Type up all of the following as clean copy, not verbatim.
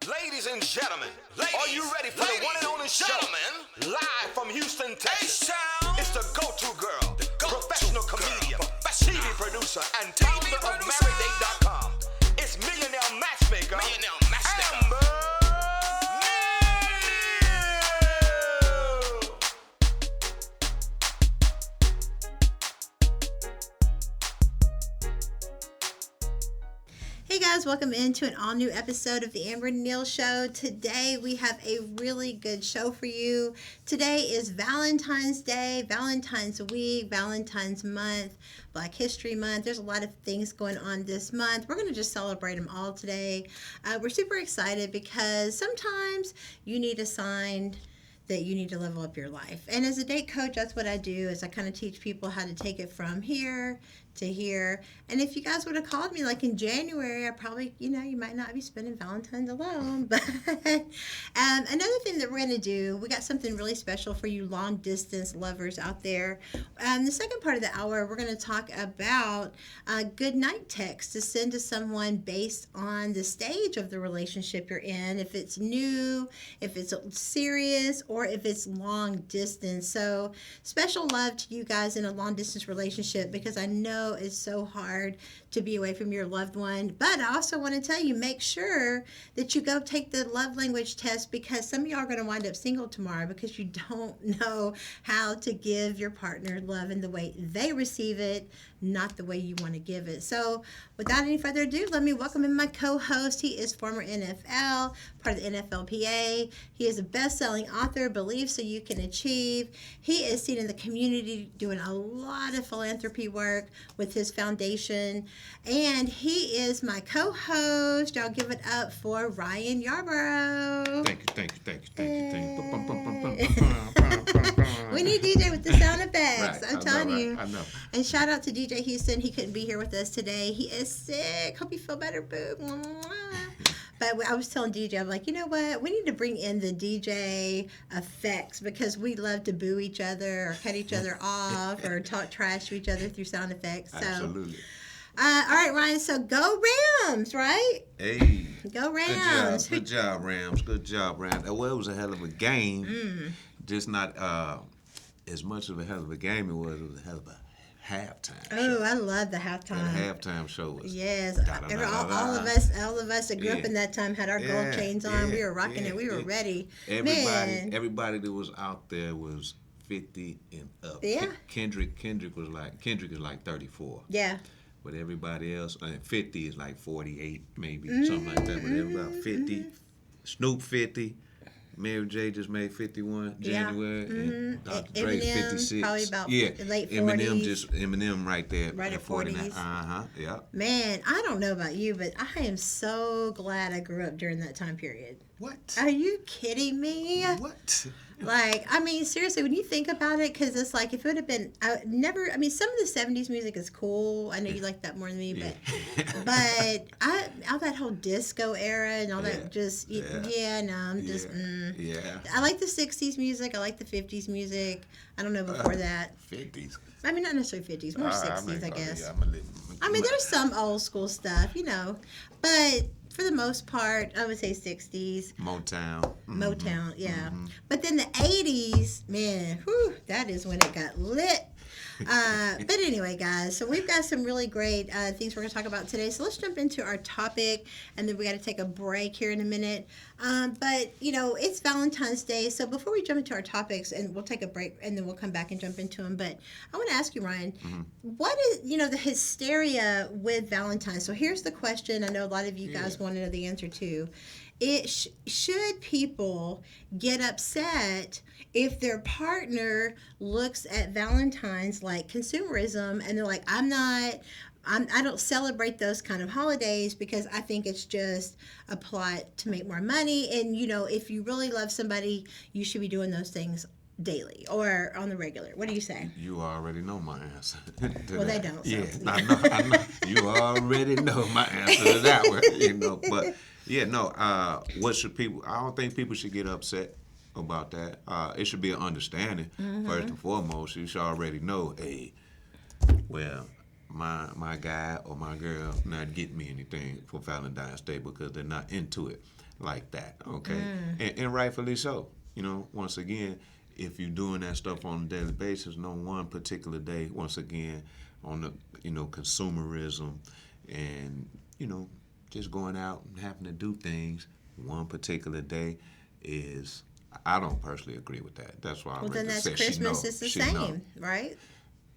Ladies and gentlemen, are you ready for the one and only show? Live from Houston, Texas. It's the go-to girl, professional comedian, TV producer, and founder of MarriedDate.com. It's millionaire matchmaker, Amber Neal. Hey guys, welcome into an all-new episode of the Amber Neal Show. Today we have a really good show for you. Today is Valentine's Day, Valentine's Week, Valentine's Month, Black History Month. There's a lot of things going on this month. We're going to just celebrate them all today. We're super excited because sometimes you need a sign that you need to level up your life. And as a date coach, that's what I do, is I kind of teach people how to take it from here to here. And if you guys would have called me like in January, I probably, you might not be spending Valentine's alone. But another thing that we're going to do, we got something really special for you long distance lovers out there. The second part of the hour, we're going to talk about Goodnight Text to send to someone based on the stage of the relationship you're in, if it's new, if it's serious, or if it's long distance. So special love to you guys in a long distance relationship, because I know it's so hard to be away from your loved one. But I also want to tell you, make sure that you go take the love language test, because some of y'all are going to wind up single tomorrow because you don't know how to give your partner love in the way they receive it, not the way you want to give it. So without any further ado, let me welcome in my co-host. He is former NFL, part of the NFLPA. He is a best-selling author, Believe So You Can Achieve. He is seen in the community doing a lot of philanthropy work with his foundation. And he is my co-host. Y'all give it up for Ryan Yarborough. Thank you. We need DJ with the sound effects. Right, I'm telling you. I know. And shout out to DJ Houston. He couldn't be here with us today. He is sick. Hope you feel better, boo. But I was telling DJ, I'm like, you know what? We need to bring in the DJ effects, because we love to boo each other or cut each other off or talk trash to each other through sound effects. So, Absolutely. All right, Ryan. So go Rams, right? Hey. Go Rams. Good job, Rams. Good job, Rams. Well, it was a hell of a game. Just not as much of a hell of a game it was a hell of a halftime show. I love the halftime. That halftime show was. Yes, all of us that grew up in that time had our gold chains on. We were rocking it. We were ready. Everybody that was out there was 50 and up. Yeah. Kendrick is like 34. Yeah. But everybody else, 50 is like 48, maybe something like that. But everybody 50, Snoop 50. Mary J just made 51 January, and Dr. Dre 56. Probably about late 40s. Eminem right there. Right at 40s. Yeah. Man, I don't know about you, but I am so glad I grew up during that time period. What? Are you kidding me? What? Like, I mean, seriously, when you think about it, because it's like, if it would have been, some of the 70s music is cool. I know you like that more than me, but all that whole disco era and all that just, I like the 60s music. I like the 50s music. I don't know before that. 50s? I mean, not necessarily 50s, more 60s, I guess. Yeah, There's some old school stuff, but for the most part, I would say 60s. Motown. Motown, yeah. But then the 80s, man, that is when it got lit. But anyway, guys, so we've got some really great things we're going to talk about today. So let's jump into our topic, and then we got to take a break here in a minute. But, it's Valentine's Day. So before we jump into our topics, and we'll take a break, and then we'll come back and jump into them. But I want to ask you, Ryan, what is, the hysteria with Valentine's? So here's the question I know a lot of you guys want to know the answer to. Should people get upset if their partner looks at Valentine's like consumerism, and they're like, I don't celebrate those kind of holidays because I think it's just a plot to make more money. And, if you really love somebody, you should be doing those things daily or on the regular. What do you say? You already know my answer. Well, they don't. So, yeah, I know. You already know my answer to that one. But what should people? I don't think people should get upset about that. It should be an understanding first and foremost. You should already know, hey, well, my guy or my girl not get me anything for Valentine's Day because they're not into it like that, okay? And rightfully so. You know, once again, if you're doing that stuff on a daily basis, no one particular day, once again, on the, consumerism and, just going out and having to do things one particular day is, I don't personally agree with that. That's why then that's Christmas is the same, right?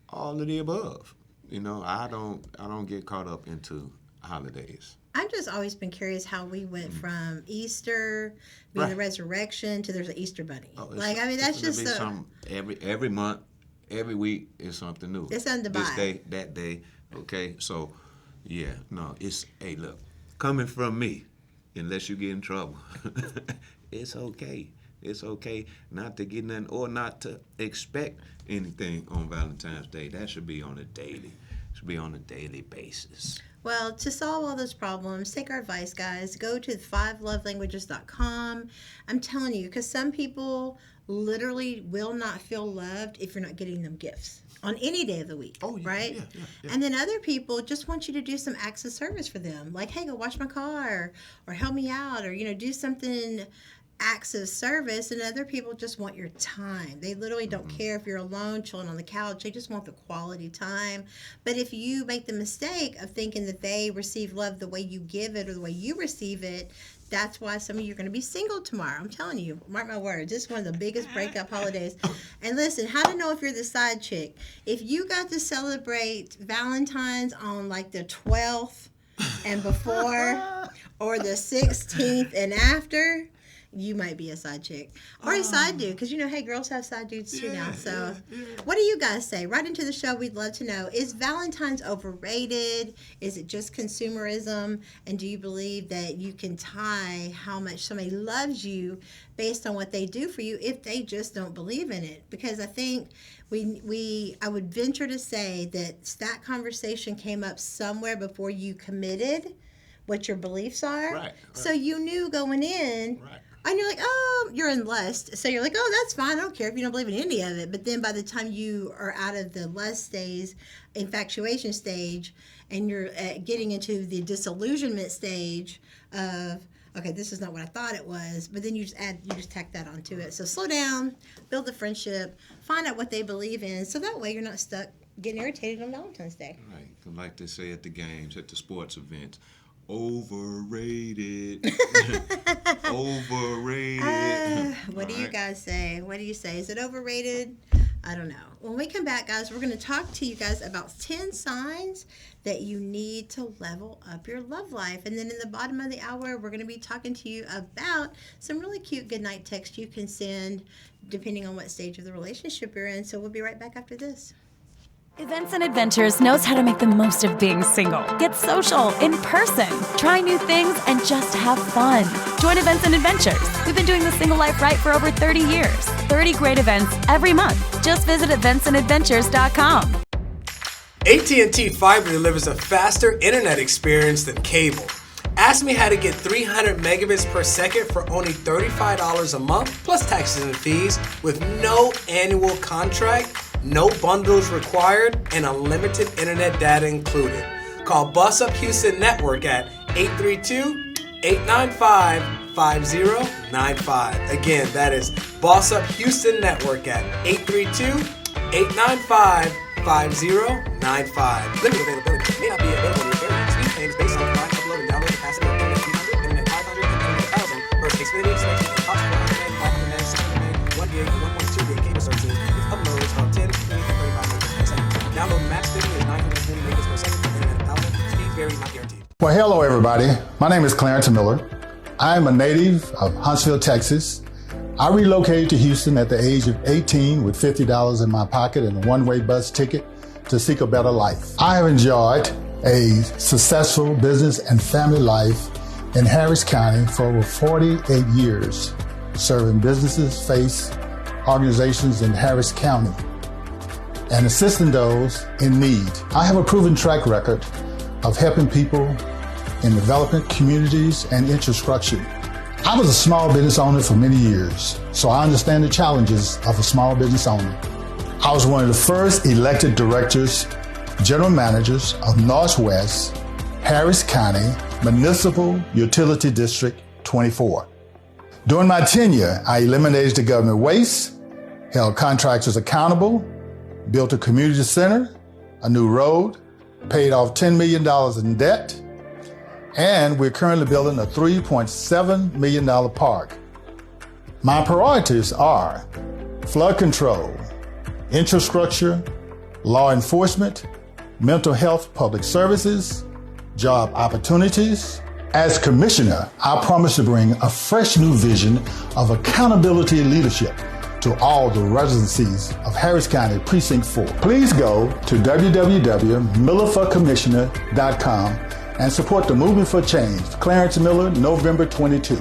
All of the above. I don't get caught up into holidays. I've just always been curious how we went from Easter being the resurrection to there's an Easter bunny. That's just every month, every week is something new. It's something to buy. This day, that day. Okay, so hey, look, coming from me, unless you get in trouble, it's okay. It's okay not to get nothing or not to expect anything on Valentine's Day. That should be on a daily. Should be on a daily basis. Well, to solve all those problems, take our advice, guys. Go to 5lovelanguages.com. I'm telling you, because some people literally will not feel loved if you're not getting them gifts on any day of the week, right? Yeah. And then other people just want you to do some acts of service for them, like, hey, go wash my car or help me out or, do something, acts of service. And other people just want your time. They literally don't care if you're alone, chilling on the couch. They just want the quality time. But if you make the mistake of thinking that they receive love the way you give it or the way you receive it, that's why some of you are going to be single tomorrow. I'm telling you, mark my words. This is one of the biggest breakup holidays. And listen, how to know if you're the side chick? If you got to celebrate Valentine's on like the 12th and before or the 16th and after, you might be a side chick or a side dude, because hey, girls have side dudes too now. So what do you guys say? Write into the show. We'd love to know, is Valentine's overrated? Is it just consumerism? And do you believe that you can tie how much somebody loves you based on what they do for you if they just don't believe in it? Because I think I would venture to say that conversation came up somewhere before you committed what your beliefs are. Right. So you knew going in. Right. And you're like, you're in lust. So you're like, that's fine. I don't care if you don't believe in any of it. But then by the time you are out of the lust stage, infatuation stage, and you're getting into the disillusionment stage of, okay, this is not what I thought it was. But then you just tack that onto it. So slow down, build the friendship, find out what they believe in. So that way you're not stuck getting irritated on Valentine's Day. Right. Like they say at the games, at the sports events. Overrated. Overrated. What do you guys say? What do you say? Is it overrated? I don't know. When we come back, guys, we're going to talk to you guys about 10 signs that you need to level up your love life. And then in the bottom of the hour, we're going to be talking to you about some really cute goodnight text you can send depending on what stage of the relationship you're in. So we'll be right back after this. Events and Adventures knows how to make the most of being single. Get social, in person, try new things, and just have fun. Join Events and Adventures. We've been doing the single life right for over 30 years. 30 great events every month. Just visit eventsandadventures.com. AT&T Fiber delivers a faster internet experience than cable. Ask me how to get 300 megabits per second for only $35 a month, plus taxes and fees, with no annual contract, no bundles required, and unlimited internet data included. Call Boss Up Houston Network at 832-895-5095. Again, that is Boss Up Houston Network at 832-895-5095. Limited availability may not be available in your area. Speed claims based on combined upload and download capacity of internet 300, internet 500, and internet 1000 versus Xfinity, Spectrum, Cox, 500 meg, 600 meg, 1 gig, 1.2 gig cable services with uploads of 10, 20, and 35 megabits per second. Download max speed is 920 megabits per second, internet 1000. Speed vary, not guaranteed. Well, hello, everybody. My name is Clarence Miller. I am a native of Huntsville, Texas. I relocated to Houston at the age of 18 with $50 in my pocket and a one-way bus ticket to seek a better life. I have enjoyed a successful business and family life in Harris County for over 48 years, serving businesses, faith organizations in Harris County, and assisting those in need. I have a proven track record of helping people in development, communities, and infrastructure. I was a small business owner for many years, so I understand the challenges of a small business owner. I was one of the first elected directors general managers of Northwest Harris County Municipal Utility District 24. During my tenure, I eliminated the government waste, held contractors accountable, built a community center, a new road, paid off $10 million in debt, and we're currently building a $3.7 million park. My priorities are flood control, infrastructure, law enforcement, mental health, public services, job opportunities. As commissioner, I promise to bring a fresh new vision of accountability and leadership to all the residencies of Harris County Precinct 4. Please go to www.millerforcommissioner.com and support the Movement for Change, Clarence Miller, November 22.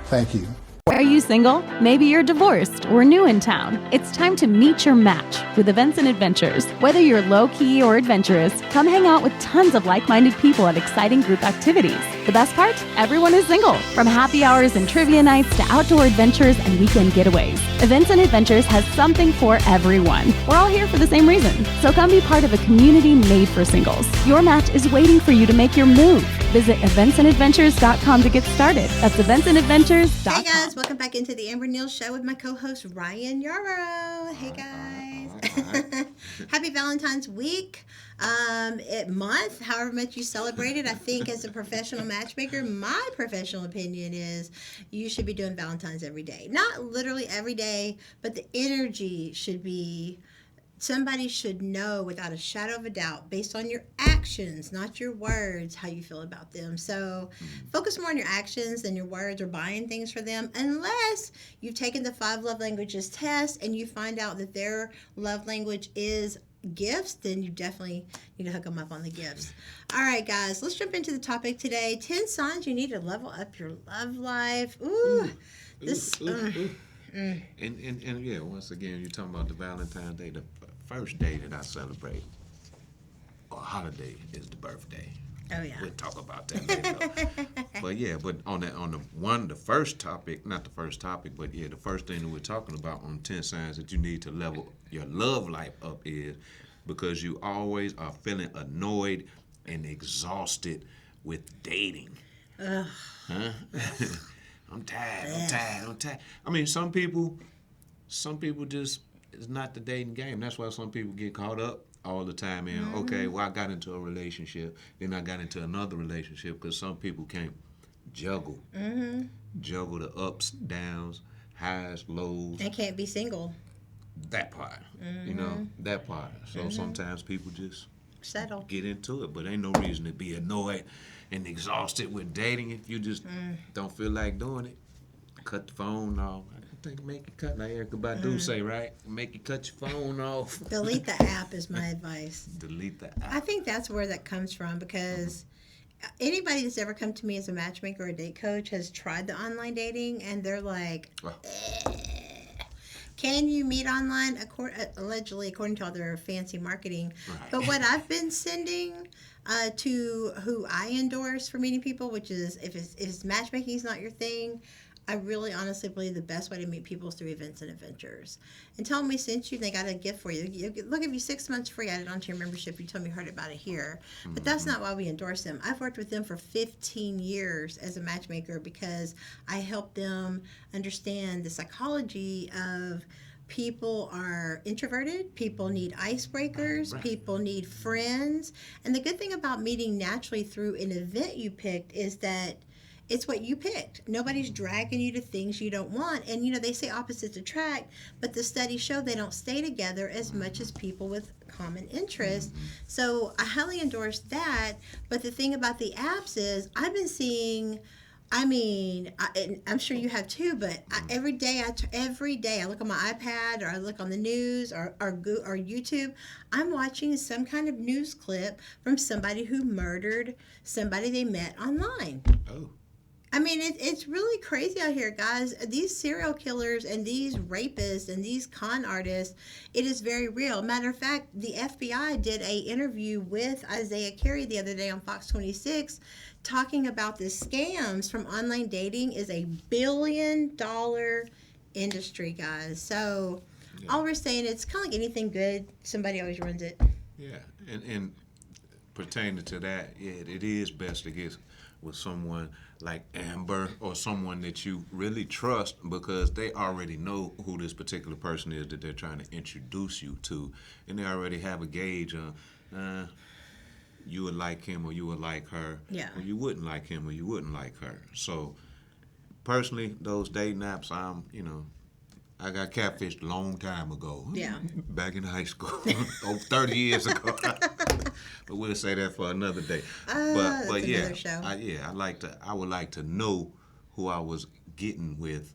Thank you. Are you single? Maybe you're divorced or new in town. It's time to meet your match with Events and Adventures. Whether you're low-key or adventurous, come hang out with tons of like-minded people at exciting group activities. The best part? Everyone is single. From happy hours and trivia nights to outdoor adventures and weekend getaways, Events and Adventures has something for everyone. We're all here for the same reason. So come be part of a community made for singles. Your match is waiting for you to make your move. Visit eventsandadventures.com to get started. That's eventsandadventures.com. Hey guys, welcome back into the Amber Neal Show with my co-host Ryan Yarrow. Hey guys. Happy Valentine's Week. Month, however much you celebrate it. I think as a professional matchmaker, my professional opinion is you should be doing Valentine's every day. Not literally every day, but the energy should be, somebody should know without a shadow of a doubt, based on your actions, not your words, how you feel about them. So focus more on your actions than your words or buying things for them, unless you've taken the 5 love languages test and you find out that their love language is gifts, then you definitely need to hook them up on the gifts. All right, guys, let's jump into the topic today. 10 signs you need to level up your love life. And yeah, once again, you're talking about the Valentine's Day. The first day that I celebrate, or holiday, is the birthday. Oh yeah. We'll talk about that later. But yeah, the first topic, not the first topic, but yeah, the first thing that we're talking about on 10 signs that you need to level your love life up is because you always are feeling annoyed and exhausted with dating. Ugh. Huh? I'm tired. I mean, some people just, it's not the dating game. That's why some people get caught up all the time in, okay, well, I got into a relationship, then I got into another relationship, because some people can't juggle the ups, downs, highs, lows. They can't be single. That part, that part. So sometimes people just settle, get into it, but ain't no reason to be annoyed and exhausted with dating if you just don't feel like doing it. Cut the phone off. I think make you cut, like Erykah Badu say, right? Make you cut your phone off. Delete the app is my advice. Delete the app. I think that's where that comes from, because anybody that's ever come to me as a matchmaker or a date coach has tried the online dating, and they're like, can you meet online? Allegedly, according to all their fancy marketing. Right. But what I've been sending to who I endorse for meeting people, which is if matchmaking is not your thing, I really honestly believe the best way to meet people is through Events and Adventures. And tell them we sent you, they got a gift for you. They'll give you 6 months free added onto your membership. You told me you heard about it here. But that's not why we endorse them. I've worked with them for 15 years as a matchmaker because I help them understand the psychology of people are introverted, people need icebreakers, people need friends. And the good thing about meeting naturally through an event you picked is that it's what you picked. Nobody's dragging you to things you don't want. And, they say opposites attract, but the studies show they don't stay together as much as people with common interests. So I highly endorse that. But the thing about the apps is I've been seeing, and I'm sure you have too, but every day I look on my iPad or I look on the news or YouTube, I'm watching some kind of news clip from somebody who murdered somebody they met online. Oh. It's really crazy out here, guys. These serial killers and these rapists and these con artists, it is very real. Matter of fact, the FBI did an interview with Isaiah Carey the other day on Fox 26 talking about the scams from online dating is a $1 billion industry, guys. So all we're saying, it's kind of like anything good, somebody always runs it. Yeah, And pertaining to that, yeah, it is best to get with someone like Amber or someone that you really trust, because they already know who this particular person is that they're trying to introduce you to, and they already have a gauge on you would like him or you would like her, or you wouldn't like him or you wouldn't like her. So personally, those dating apps, I got catfished a long time ago. Yeah. Back in high school, over 30 years ago. But we'll say that for another day. But yeah, another show. I would like to know who I was getting with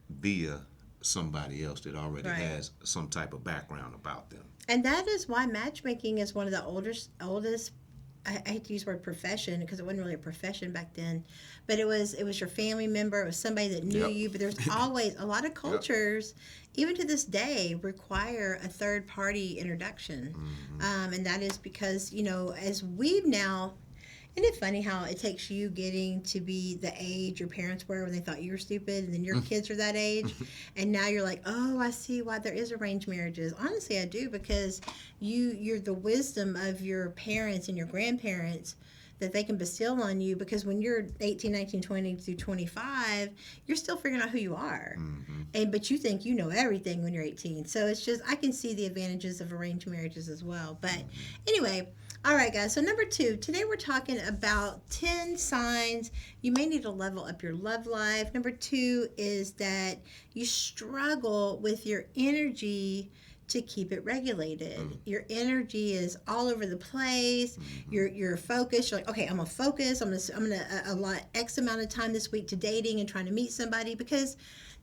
via somebody else that already has some type of background about them. And that is why matchmaking is one of the oldest. I hate to use the word profession because it wasn't really a profession back then, but it was your family member, it was somebody that knew you. But there's always a lot of cultures, even to this day, require a third party introduction, and that is because as we've now. Isn't it funny how it takes you getting to be the age your parents were when they thought you were stupid, and then your kids are that age, and now you're like, oh, I see why there is arranged marriages. Honestly, I do, because you're the wisdom of your parents and your grandparents that they can bestow on you, because when you're 18, 19, 20 through 25, you're still figuring out who you are. But you think you know everything when you're 18. So it's just, I can see the advantages of arranged marriages as well. But anyway, all right, guys. So number 2, today we're talking about 10 signs you may need to level up your love life. Number 2 is that you struggle with your energy to keep it regulated. Your energy is all over the place. You're focused. You're like, okay, I'm gonna focus. I'm gonna allot X amount of time this week to dating and trying to meet somebody, because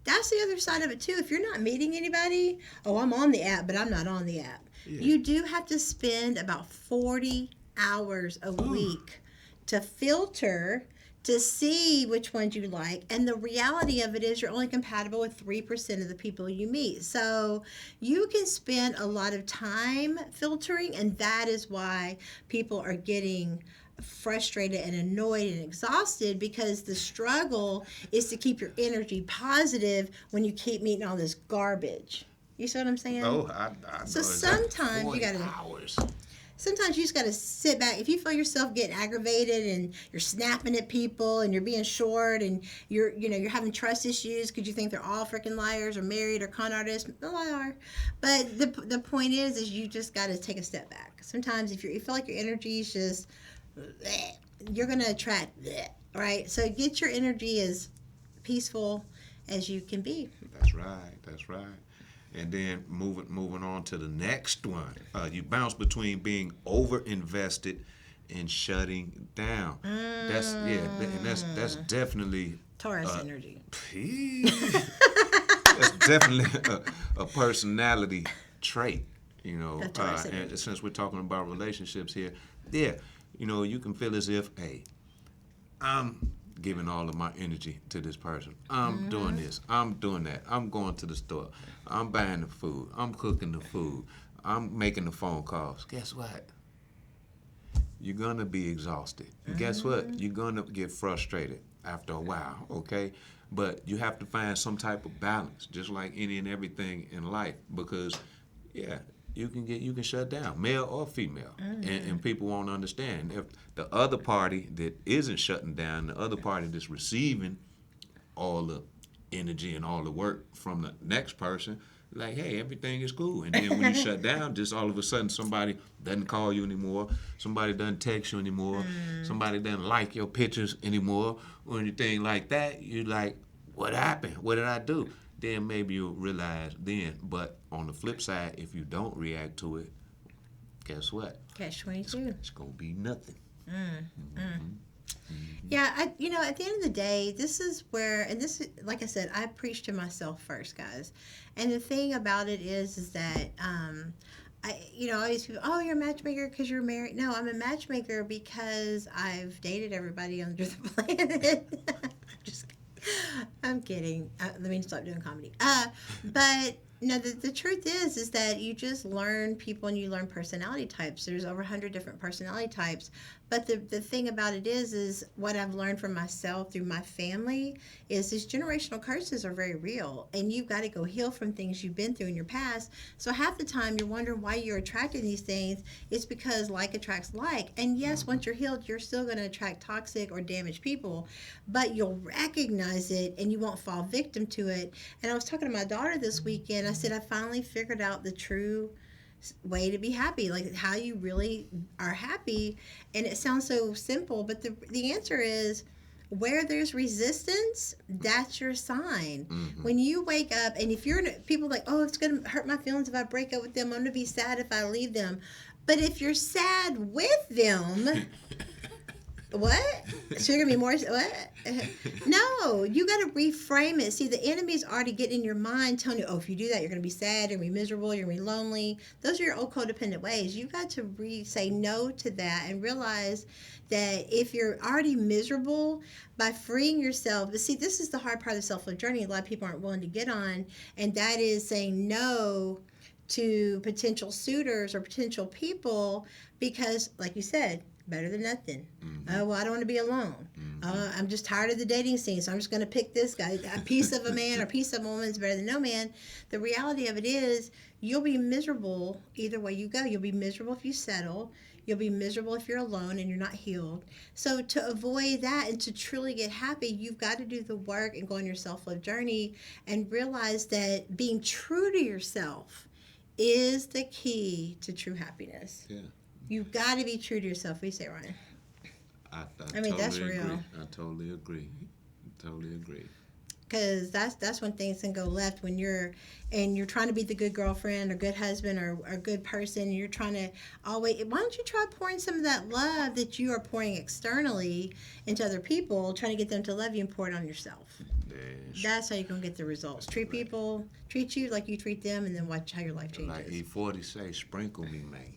that's the other side of it too. If you're not meeting anybody, I'm on the app, but I'm not on the app. You do have to spend about 40 hours a week to filter, to see which ones you like. And the reality of it is you're only compatible with 3% of the people you meet. So you can spend a lot of time filtering, and that is why people are getting frustrated and annoyed and exhausted, because the struggle is to keep your energy positive when you keep meeting all this garbage. You see what I'm saying? Oh, I know. So sometimes you gotta. Hours. Sometimes you just got to sit back. If you feel yourself getting aggravated and you're snapping at people and you're being short and you're having trust issues because you think they're all freaking liars or married or con artists, well, they are. But the point is you just got to take a step back. Sometimes if you feel like your energy is just, you're going to attract, right? So get your energy as peaceful as you can be. That's right. And then moving on to the next one, you bounce between being over-invested and shutting down. That's definitely Taurus energy. That's definitely a personality trait, and since we're talking about relationships here, you can feel as if, hey, I'm giving all of my energy to this person. I'm doing this. I'm doing that. I'm going to the store. I'm buying the food. I'm cooking the food. I'm making the phone calls. Guess what? You're going to be exhausted. And guess what? You're going to get frustrated after a while, okay? But you have to find some type of balance, just like any and everything in life, because, you can shut down, male or female, and people won't understand. If the other party that isn't shutting down, the other party that's receiving all the energy and all the work from the next person, like, hey, everything is cool. And then when you shut down, just all of a sudden somebody doesn't call you anymore, somebody doesn't text you anymore, somebody doesn't like your pictures anymore, or anything like that. You're like, what happened? What did I do? Then maybe you'll realize then. But on the flip side, if you don't react to it, guess what? Catch 22. It's going to be nothing. Yeah, at the end of the day, this is where, and this is, like I said, I preach to myself first, guys. And the thing about it is that, all these people, oh, you're a matchmaker because you're married. No, I'm a matchmaker because I've dated everybody under the planet. I'm kidding. Let me stop doing comedy. But No, the truth is that you just learn people and you learn personality types. There's over 100 different personality types. But the thing about it is what I've learned from myself through my family is these generational curses are very real. And you've got to go heal from things you've been through in your past. So half the time you're wondering why you're attracting these things. It's because like attracts like. And yes, once you're healed, you're still going to attract toxic or damaged people. But you'll recognize it and you won't fall victim to it. And I was talking to my daughter this weekend. I said, I finally figured out the true way to be happy, like how you really are happy. And it sounds so simple, but the answer is where there's resistance, that's your sign. When you wake up, and if you're people like, oh, it's going to hurt my feelings if I break up with them, I'm going to be sad if I leave them. But if you're sad with them, what? So you're going to be more, what? No, you got to reframe it. See, the enemy's already getting in your mind telling you, oh, if you do that, you're going to be sad, you're going to be miserable, you're going to be lonely. Those are your old codependent ways. You got to say no to that and realize that if you're already miserable, by freeing yourself, but see, this is the hard part of the self-love journey a lot of people aren't willing to get on, and that is saying no to potential suitors or potential people because, like you said, better than nothing. Oh, well, I don't want to be alone. I'm just tired of the dating scene, so I'm just going to pick this guy. A piece of a man or a piece of a woman is better than no man. The reality of it is you'll be miserable either way you go. You'll be miserable if you settle. You'll be miserable if you're alone and you're not healed. So to avoid that and to truly get happy, you've got to do the work and go on your self-love journey and realize that being true to yourself is the key to true happiness. Yeah. You've got to be true to yourself. What do you say, Ryan? I mean, totally that's agree. real. I totally agree. Totally agree. Because that's when things can go left when you're trying to be the good girlfriend or good husband or good person. And you're trying to always. Why don't you try pouring some of that love that you are pouring externally into other people, trying to get them to love you and pour it on yourself? Yes. That's how you're gonna get the results. Treat people, treat you like you treat them, and then watch how your life changes. Like E40 say, sprinkle me, man.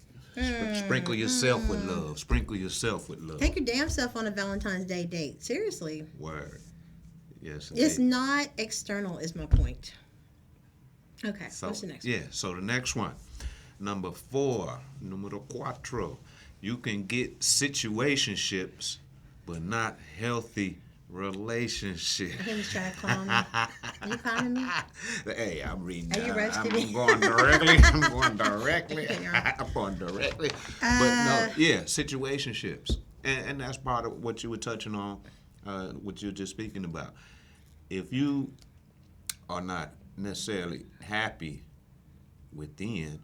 Sprinkle yourself with love. Sprinkle yourself with love. Take your damn self on a Valentine's Day date. Seriously. Word. Yes. It's not external is my point. Okay, So, what's the next one? yeah, so the next one. Number 4, numero cuatro. You can get situationships, but not healthy relationships. He was trying to clown me. Are you clowning me? Hey, I'm reading. Are you roasting me? I'm going directly. I'm going directly. But no, yeah, situationships. And that's part of what you were touching on, what you were just speaking about. If you are not necessarily happy within,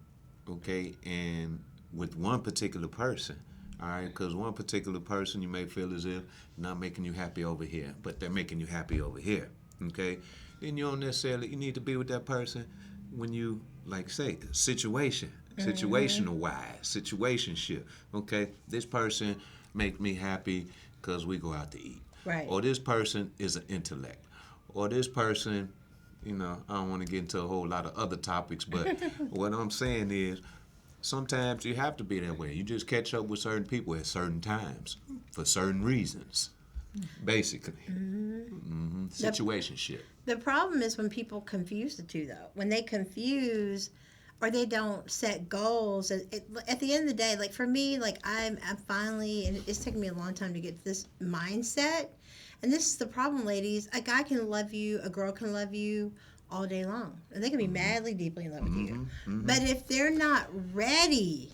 okay, and with one particular person, all right, because one particular person you may feel as if not making you happy over here, but they're making you happy over here, okay, then you don't necessarily, you need to be with that person when you, like say, situational wise, situationship, okay, this person make me happy because we go out to eat, Right. or this person is an intellect, or this person, you know, I don't want to get into a whole lot of other topics, but what I'm saying is sometimes you have to be that way. You just catch up with certain people at certain times for certain reasons, basically. Situationship. The problem is when people confuse the two, though. When they confuse or they don't set goals. At the end of the day, like for me, like I'm finally, and it's taken me a long time to get this mindset. And this is the problem, ladies. A guy can love you, a girl can love you all day long. And they can be madly, deeply in love with you. But if they're not ready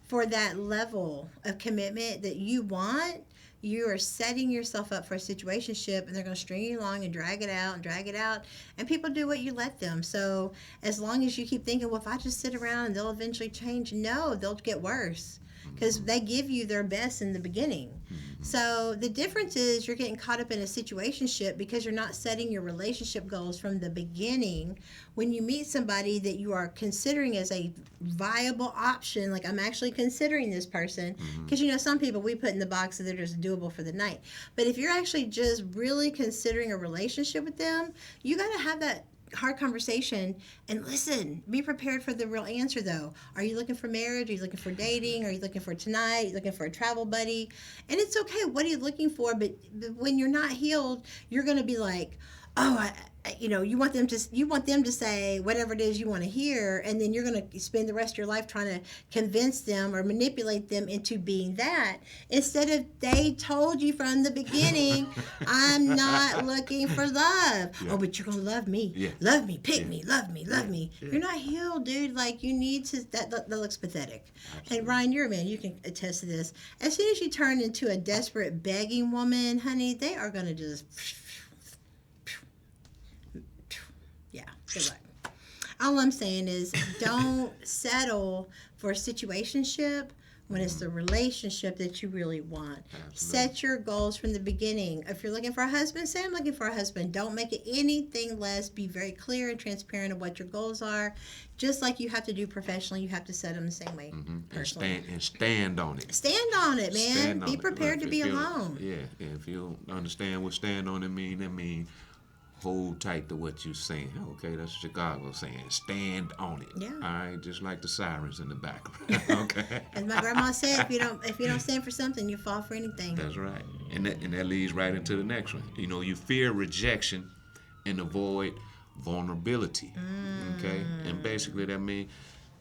for that level of commitment that you want, you are setting yourself up for a situationship, and they're going to string you along and drag it out and drag it out. And people do what you let them. So as long as you keep thinking, well, if I just sit around and they'll eventually change, no, they'll get worse because they give you their best in the beginning. So the difference is you're getting caught up in a situationship because you're not setting your relationship goals from the beginning. When you meet somebody that you are considering as a viable option, like I'm actually considering this person, because you know some people we put in the box that they're just doable for the night. But if you're actually just really considering a relationship with them, you got to have that hard conversation and listen. Be prepared for the real answer, though. Are you looking for marriage? Are you looking for dating? Are you looking for tonight? Are you looking for a travel buddy? And it's okay. What are you looking for? But when you're not healed, you're going to be like, you want them to say whatever it is you want to hear, and then you're going to spend the rest of your life trying to convince them or manipulate them into being that, instead of they told you from the beginning, I'm not looking for love. Oh, but you're going to love me. Love me, pick me, love me, love me. You're not healed, dude. Like, you need to, that looks pathetic. Absolutely. And Ryan, you're a man, you can attest to this. As soon as you turn into a desperate begging woman, honey, they are going to just... Yeah, good luck. All I'm saying is, don't settle for a situationship when it's the relationship that you really want. Absolutely. Set your goals from the beginning. If you're looking for a husband, say I'm looking for a husband. Don't make it anything less. Be very clear and transparent of what your goals are. Just like you have to do professionally, you have to set them the same way personally. And stand on it. Stand on it, man. Be prepared to be alone. Yeah, if you don't understand what stand on it mean, that mean hold tight to what you're saying. Okay, that's Chicago saying. Stand on it. Yeah. All right, just like the sirens in the background. Okay. As my grandma said, if you don't stand for something, you fall for anything. That's right. And that leads right into the next one. You fear rejection and avoid vulnerability. Okay? And basically that means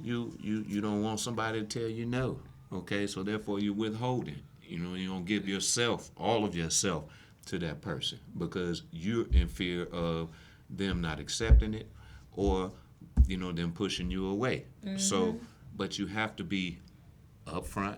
you don't want somebody to tell you no. Okay? So therefore you're withholding. You don't give yourself, all of yourself, to that person because you're in fear of them not accepting it or them pushing you away. So but you have to be upfront,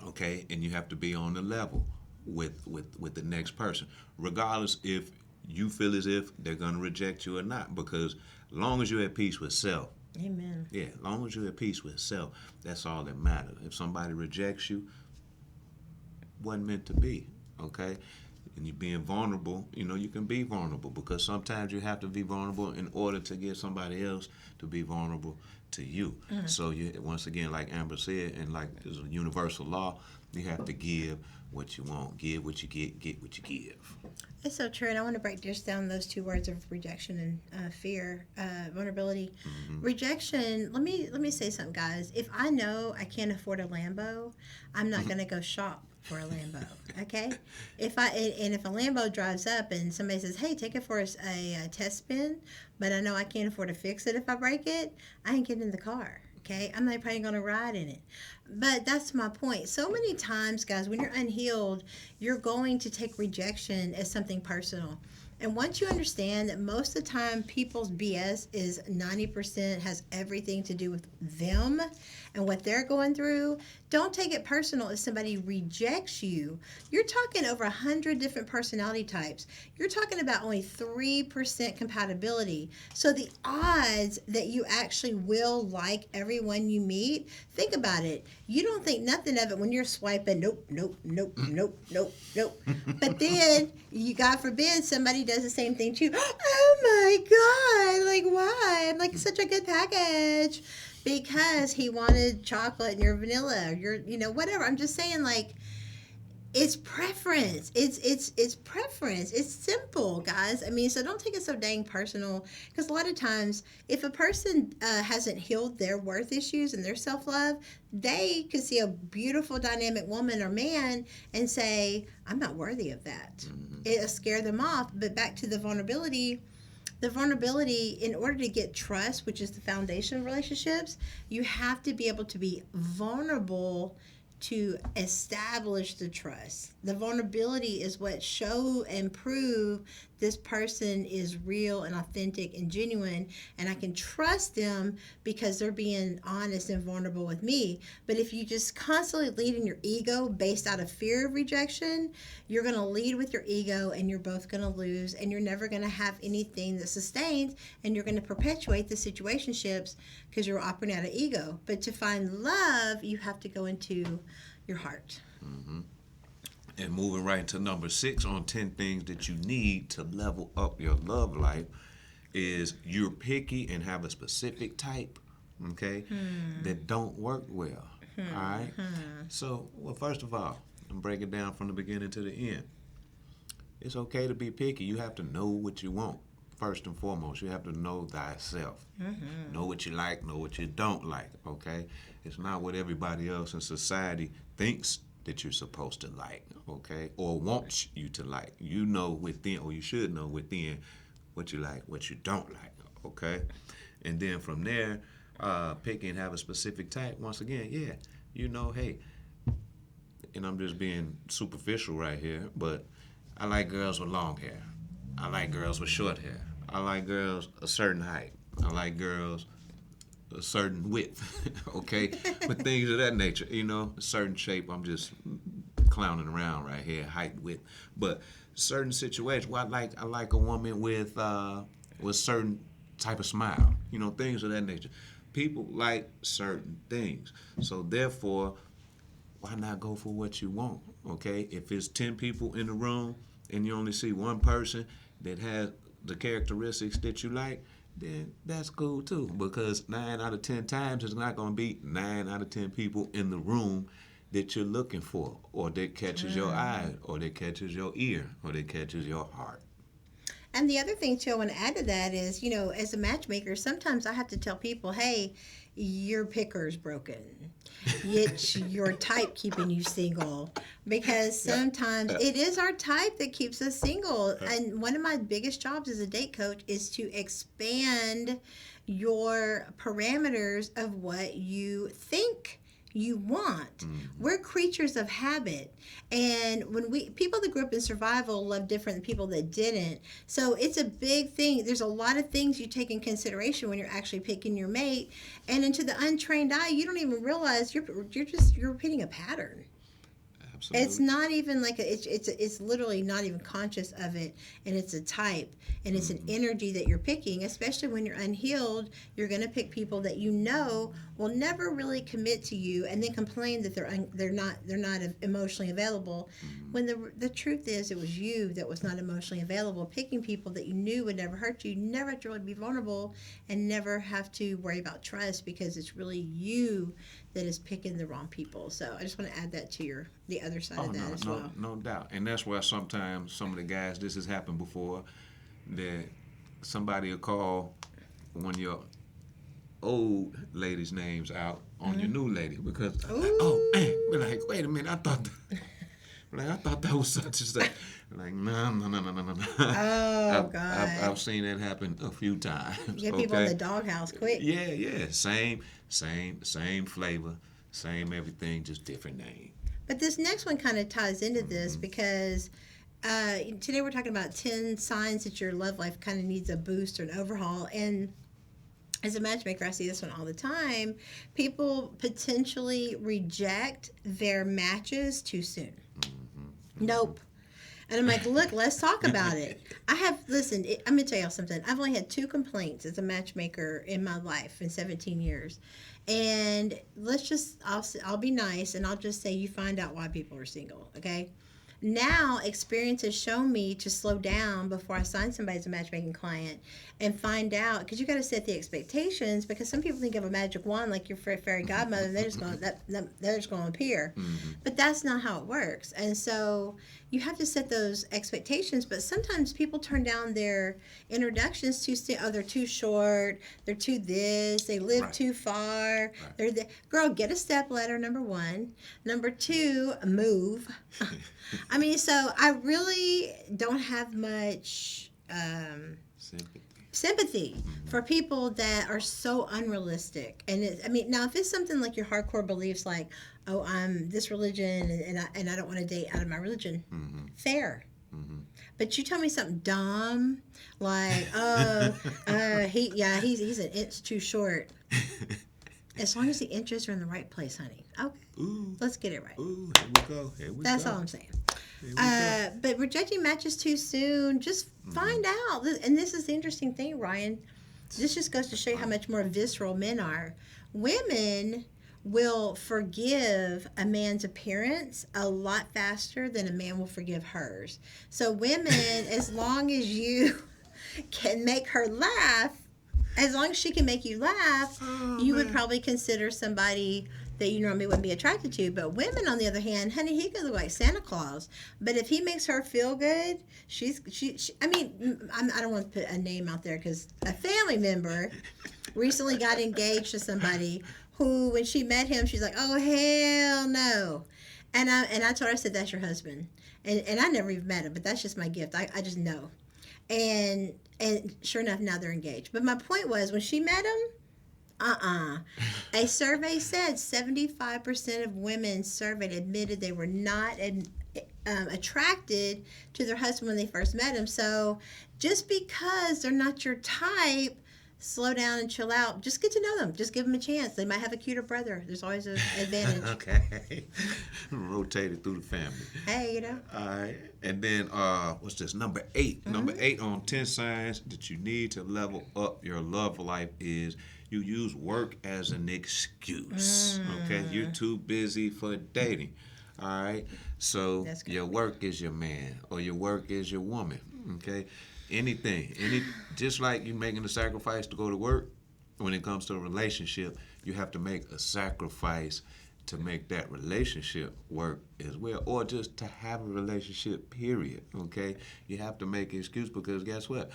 okay, and you have to be on the level with the next person, regardless if you feel as if they're going to reject you or not, because as long as you're at peace with self. Amen. Yeah, as long as you're at peace with self, that's all that matters. If somebody rejects you, wasn't meant to be, okay? And you being vulnerable, you can be vulnerable because sometimes you have to be vulnerable in order to get somebody else to be vulnerable to you. So once again, like Amber said, and like there's a universal law, you have to give what you want, give what you get what you give. It's so true, and I want to break just down those two words of rejection and fear, vulnerability. Rejection. Let me say something, guys. If I know I can't afford a Lambo, I'm not going to go shop for a Lambo, okay? If a Lambo drives up and somebody says, "Hey, take it for a test spin," but I know I can't afford to fix it if I break it, I ain't getting in the car, okay? I'm not probably going to ride in it. But that's my point. So many times, guys, when you're unhealed, you're going to take rejection as something personal. And once you understand that most of the time people's BS is 90% has everything to do with them and what they're going through, don't take it personal if somebody rejects you. You're talking over 100 different personality types. You're talking about only 3% compatibility. So the odds that you actually will like everyone you meet, think about it. You don't think nothing of it when you're swiping, nope. But then, God forbid, somebody does the same thing to you. Oh my God, like why? I'm like, such a good package. Because he wanted chocolate and your vanilla, or your, whatever. I'm just saying, like, it's preference. It's preference. It's simple, guys. I mean, so don't take it so dang personal. Because a lot of times, if a person hasn't healed their worth issues and their self-love, they could see a beautiful, dynamic woman or man and say, I'm not worthy of that. It'll scare them off. But back to the vulnerability, in order to get trust, which is the foundation of relationships, you have to be able to be vulnerable to establish the trust. The vulnerability is what show and prove this person is real and authentic and genuine, and I can trust them because they're being honest and vulnerable with me. But if you just constantly lead in your ego based out of fear of rejection, you're going to lead with your ego and you're both going to lose, and you're never going to have anything that sustains, and you're going to perpetuate the situationships because you're operating out of ego. But to find love, you have to go into your heart. And moving right into number 6 on 10 things that you need to level up your love life is you're picky and have a specific type, okay, that don't work well. All right? So, well, first of all, I'm breaking it down from the beginning to the end. It's okay to be picky. You have to know what you want. First and foremost, you have to know thyself. Know what you like, know what you don't like, okay? It's not what everybody else in society thinks that you're supposed to like, okay, or wants you to like. You know within, or you should know within, what you like, what you don't like, okay? And then from there, pick and have a specific type. Once again, yeah, you know, hey, and I'm just being superficial right here, but I like girls with long hair. I like girls with short hair. I like girls a certain height. I like girls a certain width, okay? But things of that nature, you know, a certain shape. I'm just clowning around right here, height, width. But certain situations, well, I like a woman with certain type of smile, you know, things of that nature. People like certain things. So therefore, why not go for what you want, okay? If it's 10 people in the room and you only see one person that has the characteristics that you like, then that's cool too, because 9 out of 10 times it's not going to be 9 out of 10 people in the room that you're looking for, or that catches your eye, or that catches your ear, or that catches your heart. And the other thing, too, I want to add to that is, you know, as a matchmaker, sometimes I have to tell people, hey, your picker's broken. It's your type keeping you single. Because sometimes it is our type that keeps us single. And one of my biggest jobs as a date coach is to expand your parameters of what you think you want. We're creatures of habit, and when people that grew up in survival love different than people that didn't. So it's a big thing. There's a lot of things you take in consideration when you're actually picking your mate, and into the untrained eye, you don't even realize you're repeating a pattern. Absolutely. It's not even like it's literally not even conscious of it, and it's a type, and it's an energy that you're picking. Especially when you're unhealed, you're going to pick people that you know will never really commit to you, and then complain that they're not emotionally available. When the truth is, it was you that was not emotionally available. Picking people that you knew would never hurt you, never have to really be vulnerable, and never have to worry about trust, because it's really you that is picking the wrong people. So I just want to add that to the other side of that as well. No doubt. And that's why sometimes some of the guys, this has happened before, that somebody will call one of your old ladies' names out on your new lady, because be like, wait a minute, I thought that was such and such. Like, no. Oh, God. I've seen that happen a few times. Get people in the doghouse quick. Yeah. Same flavor, same everything, just different name. But this next one kind of ties into this, because today we're talking about 10 signs that your love life kind of needs a boost or an overhaul. And as a matchmaker, I see this one all the time. People potentially reject their matches too soon. Nope. And I'm like, look, let's talk about it. I'm going to tell y'all something. I've only had 2 complaints as a matchmaker in my life in 17 years. And I'll be nice, and I'll just say you find out why people are single, okay? Now, experience has shown me to slow down before I sign somebody as a matchmaking client and find out, because you got to set the expectations, because some people think of a magic wand like your fairy godmother, and they're just going to appear. But that's not how it works. And so you have to set those expectations, but sometimes people turn down their introductions too soon. Oh, they're too short, they're too this, they live too far. Girl, get a stepladder, number 1. Number 2, move. I mean, so I really don't have much sympathy for people that are so unrealistic. And now if it's something like your hardcore beliefs, like, oh, I'm this religion and I don't want to date out of my religion, fair. But you tell me something dumb, like, he's an inch too short. As long as the inches are in the right place, honey. Okay. Ooh. Let's get it right. Ooh, here we go. That's all I'm saying. But rejecting matches too soon, just find out. And this is the interesting thing, Ryan. This just goes to show you how much more visceral men are. Women will forgive a man's appearance a lot faster than a man will forgive hers. So women, as long as you can make her laugh, as long as she can make you laugh, you would probably consider somebody that you normally wouldn't be attracted to. But women, on the other hand, honey, he could look like Santa Claus. But if he makes her feel good, I don't want to put a name out there, because a family member recently got engaged to somebody who, when she met him, she's like, oh, hell no. And I told her, I said, that's your husband. And I never even met him, but that's just my gift. I just know. And sure enough, now they're engaged. But my point was, when she met him, a survey said 75% of women surveyed admitted they were not attracted to their husband when they first met him. So just because they're not your type, slow down and chill out. Just get to know them. Just give them a chance. They might have a cuter brother. There's always an advantage. Okay. Rotated through the family. Hey, you know. All right. And then, what's this? Number 8. Mm-hmm. Number 8 on 10 signs that you need to level up your love life is you use work as an excuse. Okay? You're too busy for dating. All right? So your work is your man or your work is your woman. Okay? Just like you making a sacrifice to go to work, when it comes to a relationship, you have to make a sacrifice to make that relationship work as well, or just to have a relationship, period, okay? You have to make an excuse because guess what?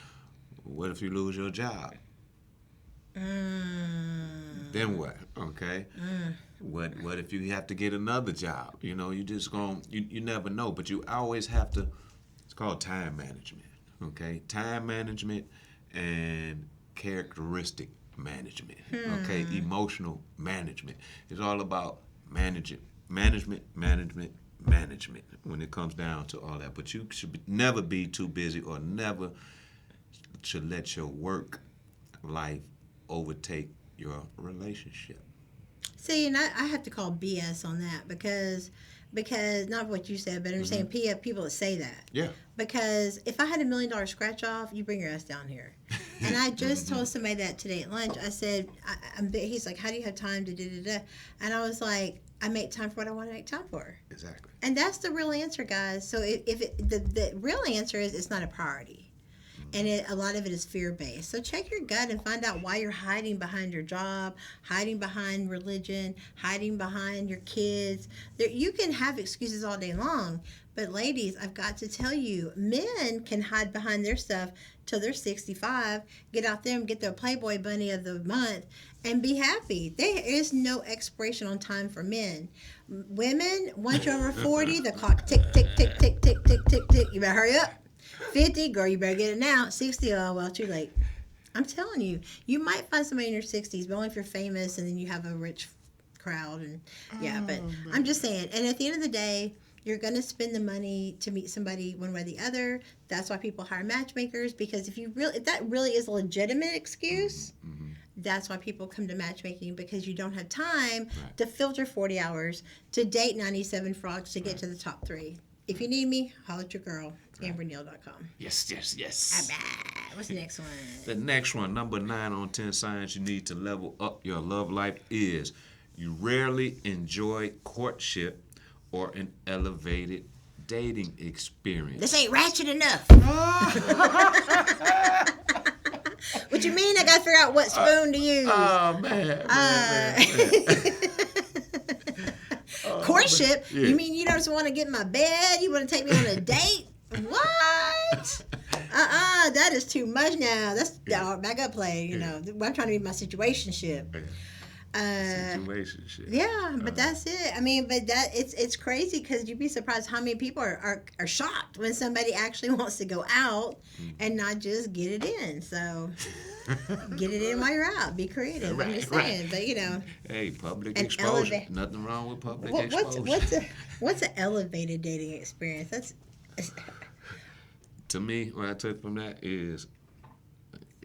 What if you lose your job? Then what, okay? What if you have to get another job? You know, you never know, but you always have to, it's called time management. Okay, time management and characteristic management. Okay, emotional management. It's all about management when it comes down to all that. But you should never be too busy or never should let your work life overtake your relationship. See, and I have to call BS on that because not what you said, but I'm saying people that say that. Yeah. Because if I had $1 million scratch off, you bring your ass down here. And I just told somebody that today at lunch. I said, he's like, how do you have time to da-da-da? And I was like, I make time for what I want to make time for. Exactly. And that's the real answer, guys. So the real answer is it's not a priority. And a lot of it is fear-based. So check your gut and find out why you're hiding behind your job, hiding behind religion, hiding behind your kids. You can have excuses all day long. But ladies, I've got to tell you, men can hide behind their stuff till they're 65, get out there and get their Playboy bunny of the month, and be happy. There is no expiration on time for men. Women, once you're over 40, the clock tick, tick, tick, tick, tick, tick, tick, tick. You better hurry up. 50, girl, you better get it now. 60, oh, well, too late. I'm telling you, you might find somebody in your 60s, but only if you're famous and then you have a rich crowd. And but I'm just saying. And at the end of the day, you're going to spend the money to meet somebody one way or the other. That's why people hire matchmakers, because if that really is a legitimate excuse, that's why people come to matchmaking, because you don't have time to filter 40 hours to date 97 frogs to get to the top 3. If you need me, holler at your girl, amberneal.com. Yes. What's the next one? The next one, number 9 on 10 signs you need to level up your love life is you rarely enjoy courtship or an elevated dating experience. This ain't ratchet enough. What you mean? I got to figure out what spoon to use. Man. Courtship? Yeah. You mean you don't just want to get in my bed? You want to take me on a date? What? That is too much now. That's backup play, you know. I'm trying to be my situationship. Situationship. Yeah, but that's it. I mean, but it's crazy because you'd be surprised how many people are shocked when somebody actually wants to go out and not just get it in. So get it in while you're out. Be creative. I'm just saying. But you know. Hey, public exposure. Nothing wrong with public exposure. What's an elevated dating experience? That's to me, what I took from that is,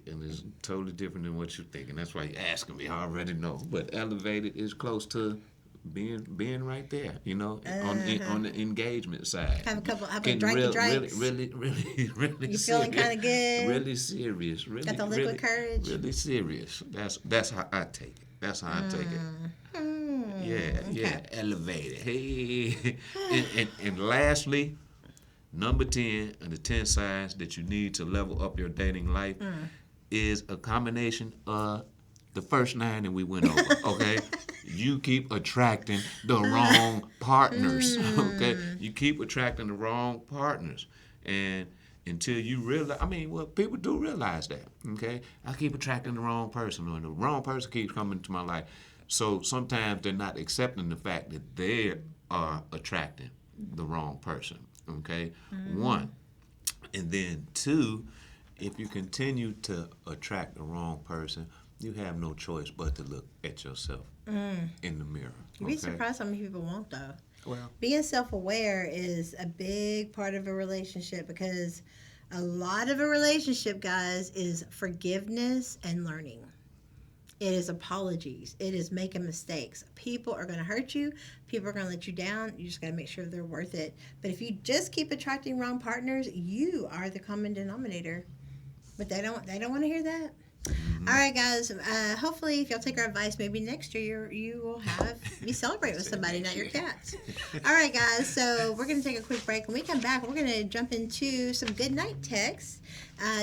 and it's totally different than what you're thinking. That's why you're asking me. I already know. But elevated is close to being right there, you know, on the engagement side. Have a drinks. Really you feeling kind of good? Really serious. Really, got the liquid courage? Really serious. That's how I take it. That's how I take it. Yeah, elevated. Hey. and lastly, number 10 of the 10 signs that you need to level up your dating life is a combination of the first 9 that we went over, okay? You keep attracting the wrong partners, okay? You keep attracting the wrong partners. And until you realize, people do realize that, okay? I keep attracting the wrong person, or the wrong person keeps coming into my life. So sometimes they're not accepting the fact that they're are attracting the wrong person. Okay, one, and then two, if you continue to attract the wrong person, you have no choice but to look at yourself in the mirror. You'd be surprised how many people won't, though. Well, Being self-aware is a big part of a relationship, because a lot of a relationship, guys, is forgiveness and learning. It is apologies. It is making mistakes. People are going to hurt you. People are going to let you down. You just got to make sure they're worth it. But if you just keep attracting wrong partners, you are the common denominator. But they don't want to hear that. All right, guys. Hopefully, if y'all take our advice, maybe next year you will be celebrating with somebody, not your cats. All right, guys. So we're going to take a quick break. When we come back, we're going to jump into some Goodnight Texts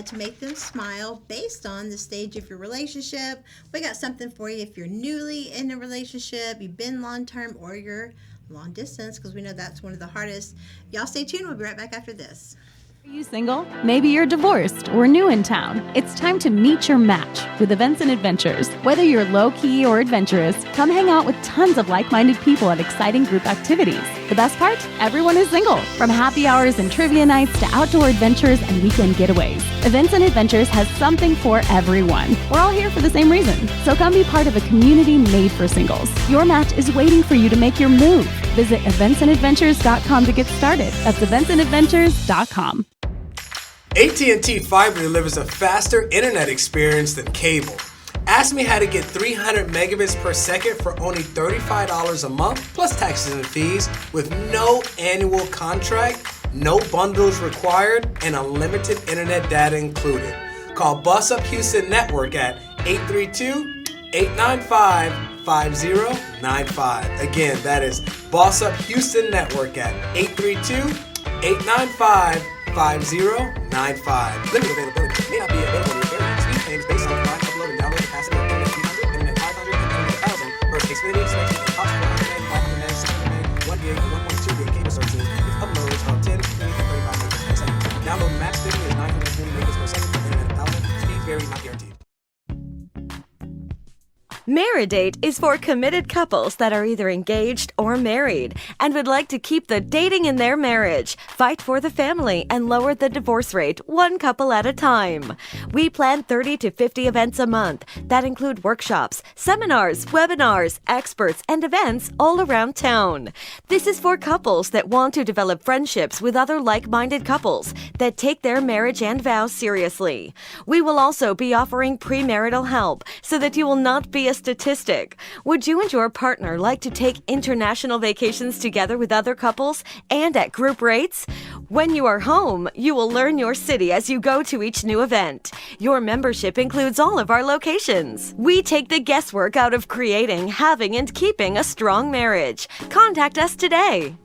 to make them smile based on the stage of your relationship. We got something for you if you're newly in a relationship, you've been long-term, or you're long distance, because we know that's one of the hardest. Y'all stay tuned. We'll be right back after this. Are you single? Maybe you're divorced or new in town. It's time to meet your match with Events and Adventures. Whether you're low-key or adventurous, come hang out with tons of like-minded people at exciting group activities. The best part? Everyone is single. From happy hours and trivia nights to outdoor adventures and weekend getaways, Events and Adventures has something for everyone. We're all here for the same reason. So come be part of a community made for singles. Your match is waiting for you to make your move. Visit eventsandadventures.com to get started. That's eventsandadventures.com. AT&T Fiber delivers a faster internet experience than cable. Ask me how to get 300 megabits per second for only $35 a month, plus taxes and fees, with no annual contract, no bundles required, and unlimited internet data included. Call Boss Up Houston Network at 832-895-5095. Again, that is Boss Up Houston Network at 832-895-5095. Limited availability. May not be available in your area. Speed claims based on combined upload and download capacity of internet 300, internet 500, and internet 1000 versus Xfinity, Spectrum, and Cox 400 meg, 500 meg, 600 meg, 1 gig, and 1.2 gig cable services with uploads of 10, 20, and 35 megabits per second. Download max speed is 920 megabits per second for internet 1000. Speed vary, not guaranteed. Married is for committed couples that are either engaged or married and would like to keep the dating in their marriage, fight for the family, and lower the divorce rate one couple at a time. We plan 30 to 50 events a month that include workshops, seminars, webinars, experts, and events all around town. This is for couples that want to develop friendships with other like-minded couples that take their marriage and vows seriously. We will also be offering premarital help so that you will not be a statistic. Would you and your partner like to take international vacations together with other couples and at group rates? When you are home, you will learn your city as you go to each new event. Your membership includes all of our locations. We take the guesswork out of creating, having, and keeping a strong marriage. Contact us today.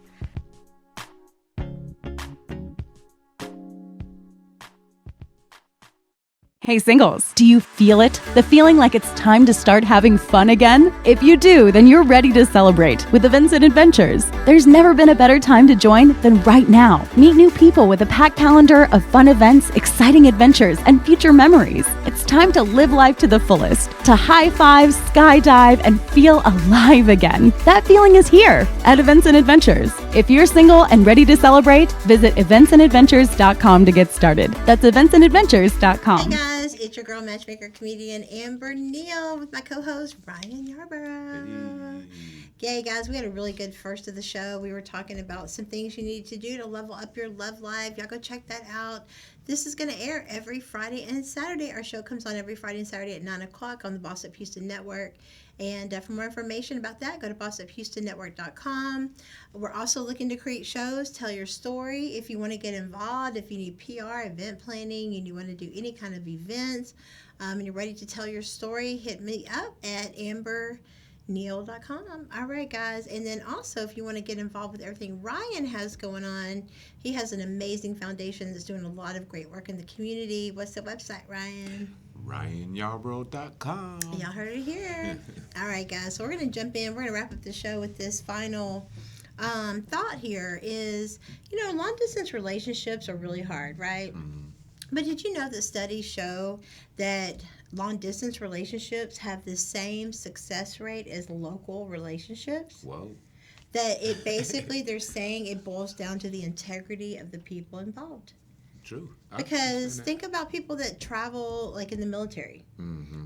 Hey singles, do you feel it? The feeling like it's time to start having fun again? If you do, then you're ready to celebrate with Events and Adventures. There's never been a better time to join than right now. Meet new people with a packed calendar of fun events, exciting adventures, and future memories. It's time to live life to the fullest, to high five, skydive, and feel alive again. That feeling is here at Events and Adventures. If you're single and ready to celebrate, visit eventsandadventures.com to get started. That's eventsandadventures.com. Hey guys, it's your girl matchmaker comedian Amber Neal with my co-host Ryan Yarborough. Yay guys, we had a really good first of the show. We were talking about some things you need to do to level up your love life. Y'all go check that out. This is going to air every Friday and Saturday. Our show comes on every Friday and Saturday at 9 o'clock on the Boss Up Houston Network. And for more information about that, go to bossuphoustonnetwork.com. We're also looking to create shows. Tell your story. If you want to get involved, if you need PR, event planning, and you want to do any kind of events, and you're ready to tell your story, hit me up at amberneal.com. All right, guys. And then also, if you want to get involved with everything Ryan has going on, he has an amazing foundation that's doing a lot of great work in the community. What's the website, Ryan? RyanYarbrough.com. Y'all heard it here. All right, guys. So we're going to jump in. We're going to wrap up the show with this final thought here is, long-distance relationships are really hard, right? Mm-hmm. But did you know that studies show that long-distance relationships have the same success rate as local relationships? Whoa. that it basically, they're saying it boils down to the integrity of the people involved. True. Because think about people that travel, like in the military,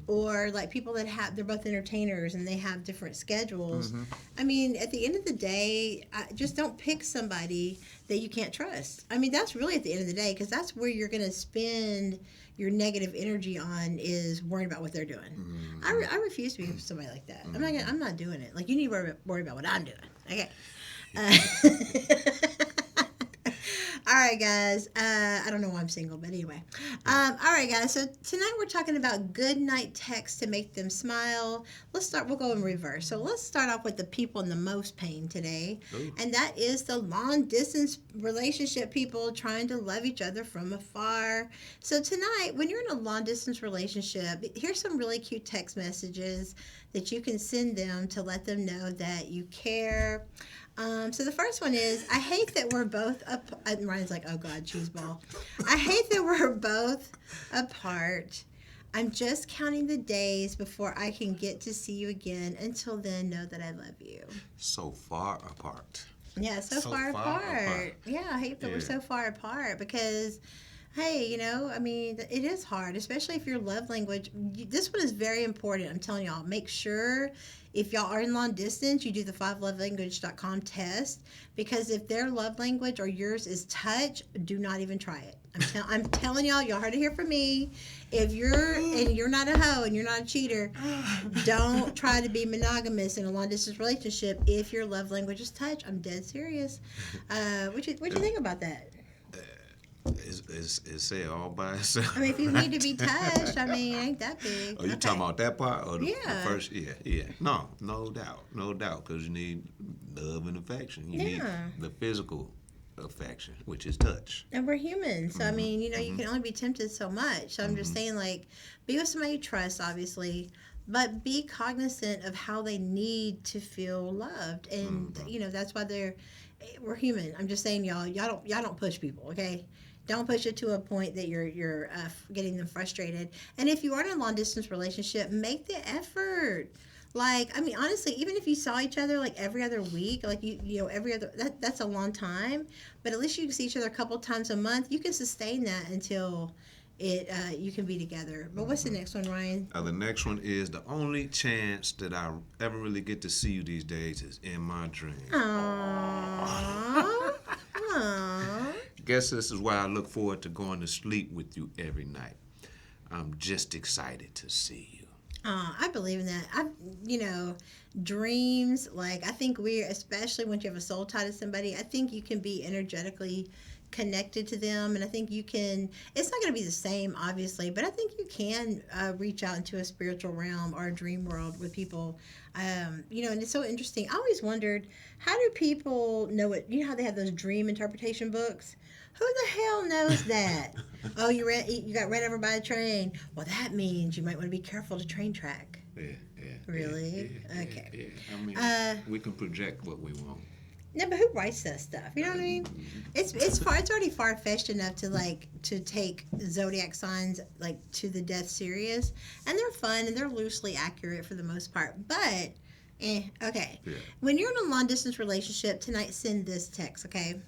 or like people that they're both entertainers and they have different schedules. I mean, at the end of the day, just don't pick somebody that you can't trust. I mean, that's really at the end of the day, because that's where you're going to spend your negative energy on, is worrying about what they're doing. I refuse to be with somebody like that. I'm not doing it. Like, you need to worry about what I'm doing. Okay. All right, guys. I don't know why I'm single, but anyway. All right, guys. So tonight we're talking about goodnight texts to make them smile. We'll go in reverse. So let's start off with the people in the most pain today. Ooh. And that is the long-distance relationship people trying to love each other from afar. So tonight, when you're in a long-distance relationship, here's some really cute text messages that you can send them to let them know that you care. So the first one is, I hate that we're both and Ryan's like, oh God, cheeseball. I hate that we're both apart. I'm just counting the days before I can get to see you again. Until then, know that I love you. So far apart. Yeah, so far apart. Yeah, I hate that we're so far apart, because, hey, I mean, it is hard, especially if your love language, this one is very important. I'm telling y'all, make sure if y'all are in long distance, you do the 5lovelanguage.com test, because if their love language or yours is touch, do not even try it. I'm telling y'all heard it here from me. If you're not a hoe and you're not a cheater, don't try to be monogamous in a long distance relationship if your love language is touch. I'm dead serious. What you think about that? Is said all by itself. I mean, if you need to be touched, I mean, ain't that big. Oh, you talking about that part? Or the first? Yeah. No doubt, because you need love and affection. You need the physical affection, which is touch. And we're human, so I mean, you can only be tempted so much. So I'm just saying, like, be with somebody you trust, obviously, but be cognizant of how they need to feel loved, and that's why we're human. I'm just saying, y'all don't push people, okay? Don't push it to a point that you're getting them frustrated. And if you are in a long distance relationship, make the effort. Like, I mean, honestly, even if you saw each other like every other week, like every other, that's a long time. But at least you can see each other a couple times a month. You can sustain that until you can be together. But what's the next one, Ryan? The next one is, the only chance that I ever really get to see you these days is in my dreams. Aww. Guess this is why I look forward to going to sleep with you every night. I'm just excited to see you. I believe in that. Dreams, like, I think especially once you have a soul tie to somebody, I think you can be energetically connected to them, and I think you can, it's not going to be the same, obviously, but I think you can reach out into a spiritual realm or a dream world with people, and it's so interesting. I always wondered, how do people know it? You know how they have those dream interpretation books? Who the hell knows that? Oh, you got ran over by a train. Well, that means you might want to be careful to train track. Yeah. Really? Yeah, okay. Yeah. I mean, we can project what we want. No, but who writes that stuff? You know what I mean? It's already far-fetched enough to take zodiac signs like to the death serious, and they're fun and they're loosely accurate for the most part. But okay. Yeah. When you're in a long-distance relationship tonight, send this text, okay?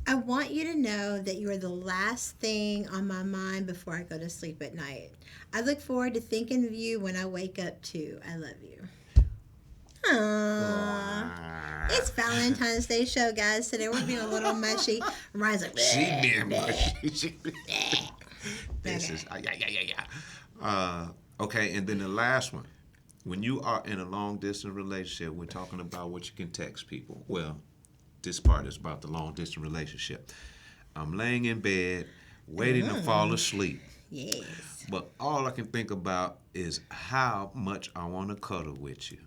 I want you to know that you are the last thing on my mind before I go to sleep at night. I look forward to thinking of you when I wake up too. I love you. Aww. It's Valentine's Day show, guys. Today we're being a little mushy. Ryan's like, she being mushy. This is okay, and then the last one. When you are in a long distance relationship, we're talking about what you can text people. Well, this part is about the long distance relationship. I'm laying in bed, waiting to fall asleep. Yes. But all I can think about is how much I want to cuddle with you.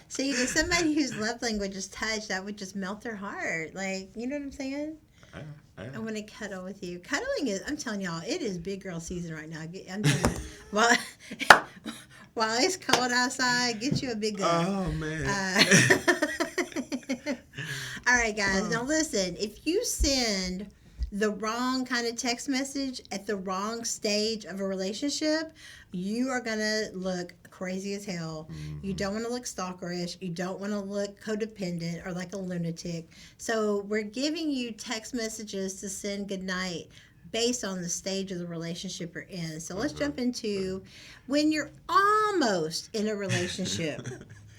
See, to somebody whose love language is touch, that would just melt their heart. Like, you know what I'm saying? I want to cuddle with you. Cuddling is, I'm telling y'all, it is big girl season right now. I'm telling you, while it's cold outside, get you a big girl. Oh, man. All right, guys. Now, listen. If you send the wrong kind of text message at the wrong stage of a relationship, you are going to look crazy as hell. You don't want to look stalkerish. You don't want to look codependent or like a lunatic. So we're giving you text messages to send goodnight based on the stage of the relationship you're in. So let's jump into when you're almost in a relationship.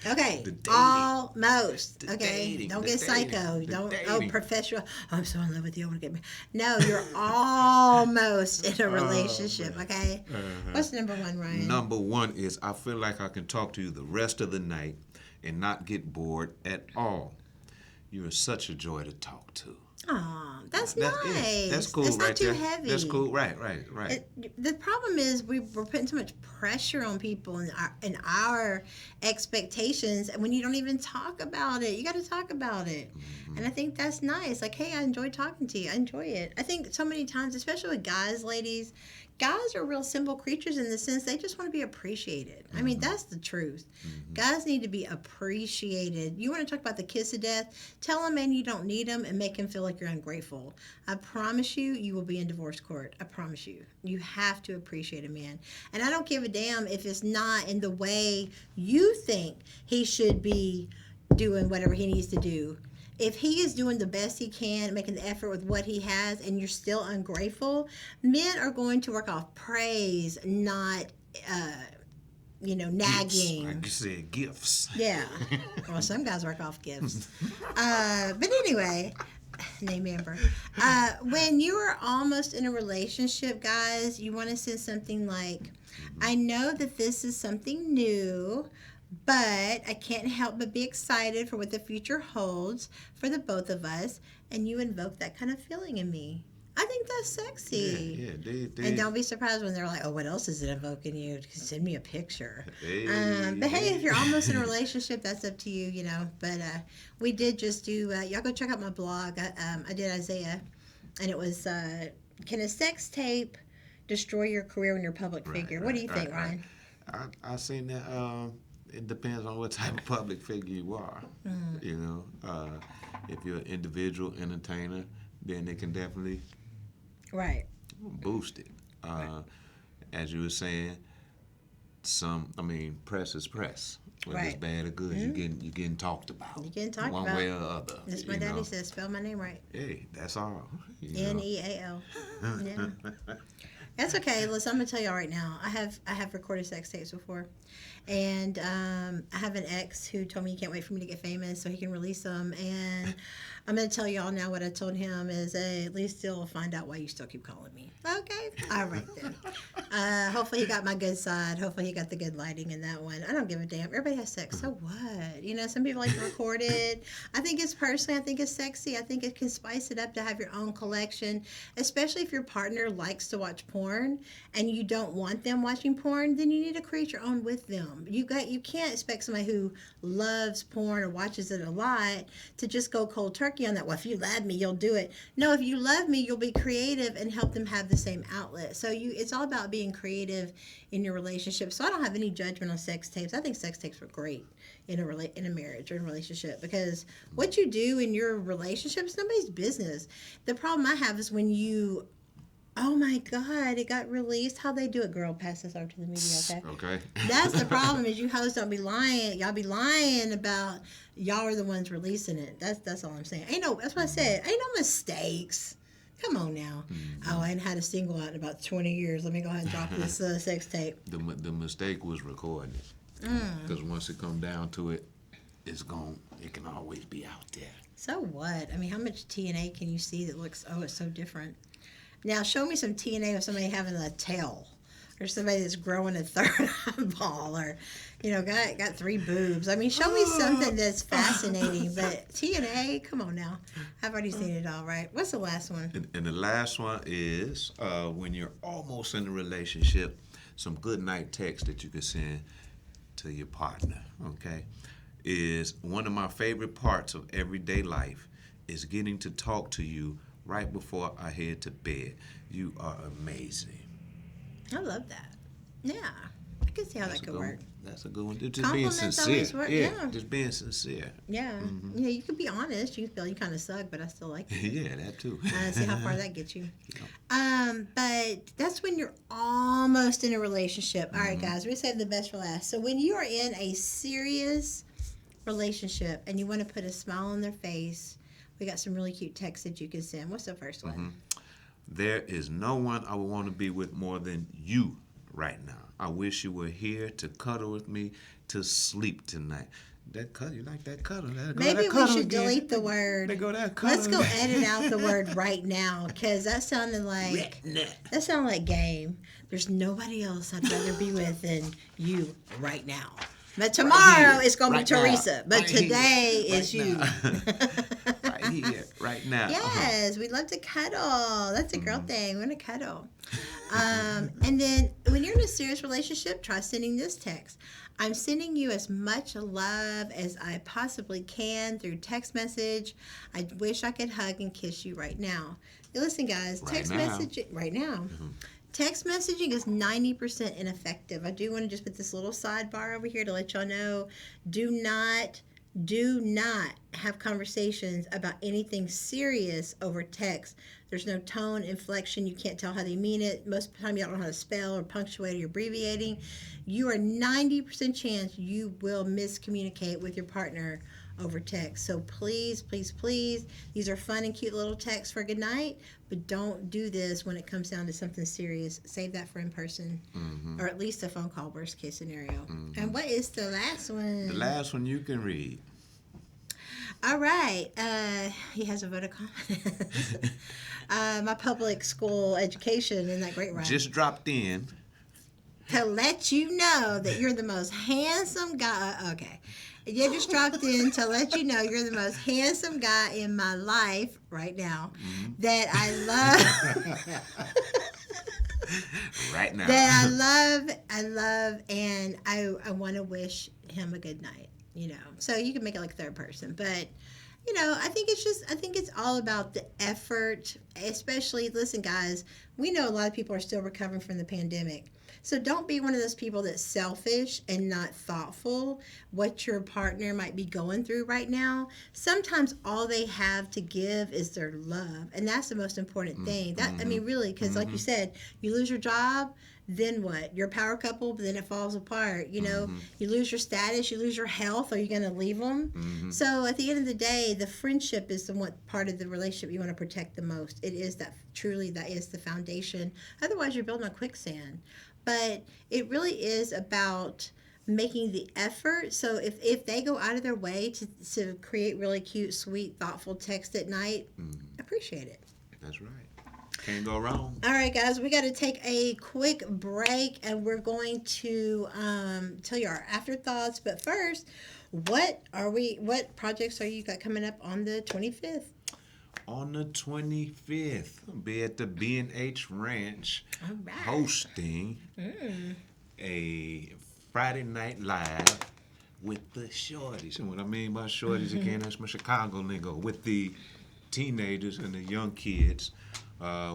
Okay, almost. Okay, don't get psycho. Don't professional. Oh, I'm so in love with you. I want to get married. No, you're almost in a relationship. Okay, what's number one, Ryan? Number one is I feel like I can talk to you the rest of the night and not get bored at all. You are such a joy to talk to. Oh, that's nice. That's cool, it's not right too there. heavy. That's cool, right. The problem is we're putting too much pressure on people and our expectations, and when you don't even talk about it, you got to talk about it. And I think that's nice. Like, hey, I enjoy talking to you. I enjoy it. I think so many times, especially with guys, ladies, guys are real simple creatures in the sense they just want to be appreciated. I mean, that's the truth. Guys need to be appreciated. You want to talk about the kiss of death? Tell a man you don't need him and make him feel like you're ungrateful. I promise you, you will be in divorce court. I promise you. You have to appreciate a man. And I don't give a damn if it's not in the way you think he should be doing whatever he needs to do. If he is doing the best he can, making the effort with what he has, and you're still ungrateful, men are going to work off praise, not, nagging. Gifts, like you said, gifts. Yeah. Well, some guys work off gifts. But anyway, name Amber. When you are almost in a relationship, guys, you want to send something like, I know that this is something new, but I can't help but be excited for what the future holds for the both of us, and you invoke that kind of feeling in me. I think that's sexy. Yeah. And don't be surprised when they're like, oh, what else is it invoking you? Send me a picture. Hey. But hey, if you're almost in a relationship, that's up to you, But we did just do, y'all go check out my blog. I did Isaiah, and it was, can a sex tape destroy your career when you're a public figure? What do you think, Ryan? I seen that. It depends on what type of public figure you are. If you're an individual entertainer, then it can definitely boost it. As you were saying, press is press. Whether it's bad or good, you're getting talked about. You're getting talked one about. way or the other. That's my daddy says. Spell my name right. Hey, that's all. Neal. Yeah. That's okay. Listen, I'm gonna tell y'all right now. I have recorded sex tapes before, and I have an ex who told me he can't wait for me to get famous so he can release them. And I'm gonna tell y'all now what I told him is, at least he'll find out why you still keep calling me. Okay. All right then. Hopefully he got my good side. Hopefully he got the good lighting in that one. I don't give a damn. Everybody has sex. So what? Some people like to record it. I think it's sexy. I think it can spice it up to have your own collection, especially if your partner likes to watch porn and you don't want them watching porn, then you need to create your own with them. You can't expect somebody who loves porn or watches it a lot to just go cold turkey on that. Well, if you love me, you'll do it. No, if you love me, you'll be creative and help them have the same outlet. So it's all about being creative in your relationship. So I don't have any judgment on sex tapes. I think sex tapes are great in a marriage or in a relationship, because what you do in your relationship is nobody's business. The problem I have is when you, oh my God, it got released. How they do it, girl? Pass this over to the media, okay? Okay. That's the problem, is you hosts don't be lying. Y'all be lying about y'all are the ones releasing it. That's all I'm saying. That's what I said. Ain't no mistakes. Come on now. Oh, I ain't had a single out in about 20 years. Let me go ahead and drop this sex tape. The mistake was recording it. Because once it come down to it, it can always be out there. So what? How much TNA can you see that looks, it's so different? Now, show me some TNA of somebody having a tail, or somebody that's growing a third eyeball, or, got 3 boobs. Show me something that's fascinating. But TNA, come on now. I've already seen it all, right? What's the last one? And the last one is when you're almost in a relationship, some goodnight text that you can send to your partner, okay? Is one of my favorite parts of everyday life is getting to talk to you right before I head to bed. You are amazing. I love that. Yeah, I can see how that could work. That's a good one. Just being Compliments sincere. always work, Yeah, yeah. just being sincere. Yeah. You know, you can be honest. You can feel you kind of suck, but I still like you. Yeah, that too. See how far that gets you. But that's when you're almost in a relationship. All right, guys, we saved the best for last. So when you are in a serious relationship and you want to put a smile on their face, we got some really cute texts that you can send. What's the first one? There is no one I would want to be with more than you right now. I wish you were here to cuddle with me, to sleep tonight. That cuddle, you like that cuddle? Maybe we should delete the word. There go that cuddle. Let's go edit out the word right now, because that sounded like game. There's nobody else I'd rather be with than you right now. But tomorrow it's going to be Teresa. But today is you. Right here, right now. Yes, we love to cuddle. That's a girl thing. We want to cuddle. And then when you're in a serious relationship, try sending this text. I'm sending you as much love as I possibly can through text message. I wish I could hug and kiss you right now. Now, listen, guys, text messaging right now. Text messaging is 90% ineffective. I do want to just put this little sidebar over here to let y'all know. Do not have conversations about anything serious over text. There's no tone, inflection. You can't tell how they mean it. Most of the time, you don't know how to spell or punctuate or you're abbreviating. You are 90% chance you will miscommunicate with your partner over text. So please, please, please, these are fun and cute little texts for goodnight, but don't do this when it comes down to something serious. Save that for in person, or at least a phone call, worst case scenario. And what is the last one? The last one you can read. All right. He has a vote of confidence. My public school education, isn't that great, right? Just dropped in. To let you know that you're the most handsome guy. Okay. You just dropped in to let you know you're the most handsome guy in my life right now. That I love. Right now. That I love, and I want to wish him a good night. You know, so you can make it like third person, but you know, I think it's all about the effort. Especially, listen, guys, we know a lot of people are still recovering from the pandemic. So don't be one of those people that's selfish and not thoughtful what your partner might be going through right now. Sometimes all they have to give is their love, and that's the most important thing. I mean, really, because like you said, you lose your job, then what? You're a power couple, but then it falls apart. You know, you lose your status, you lose your health. Are you going to leave them? So at the end of the day, the friendship is the one part of the relationship you want to protect the most. It is that is the foundation. Otherwise, you're building on quicksand. But it really is about making the effort. So if they go out of their way to create really cute, sweet, thoughtful text at night, appreciate it. That's right. Can't go wrong. All right, guys, we got to take a quick break, and we're going to tell you our afterthoughts. But first, what projects are you got coming up on the 25th? On the 25th, I'll be at the B&H Ranch hosting a Friday Night Live with the shorties. And what I mean by shorties, again, that's my Chicago lingo. With the teenagers and the young kids.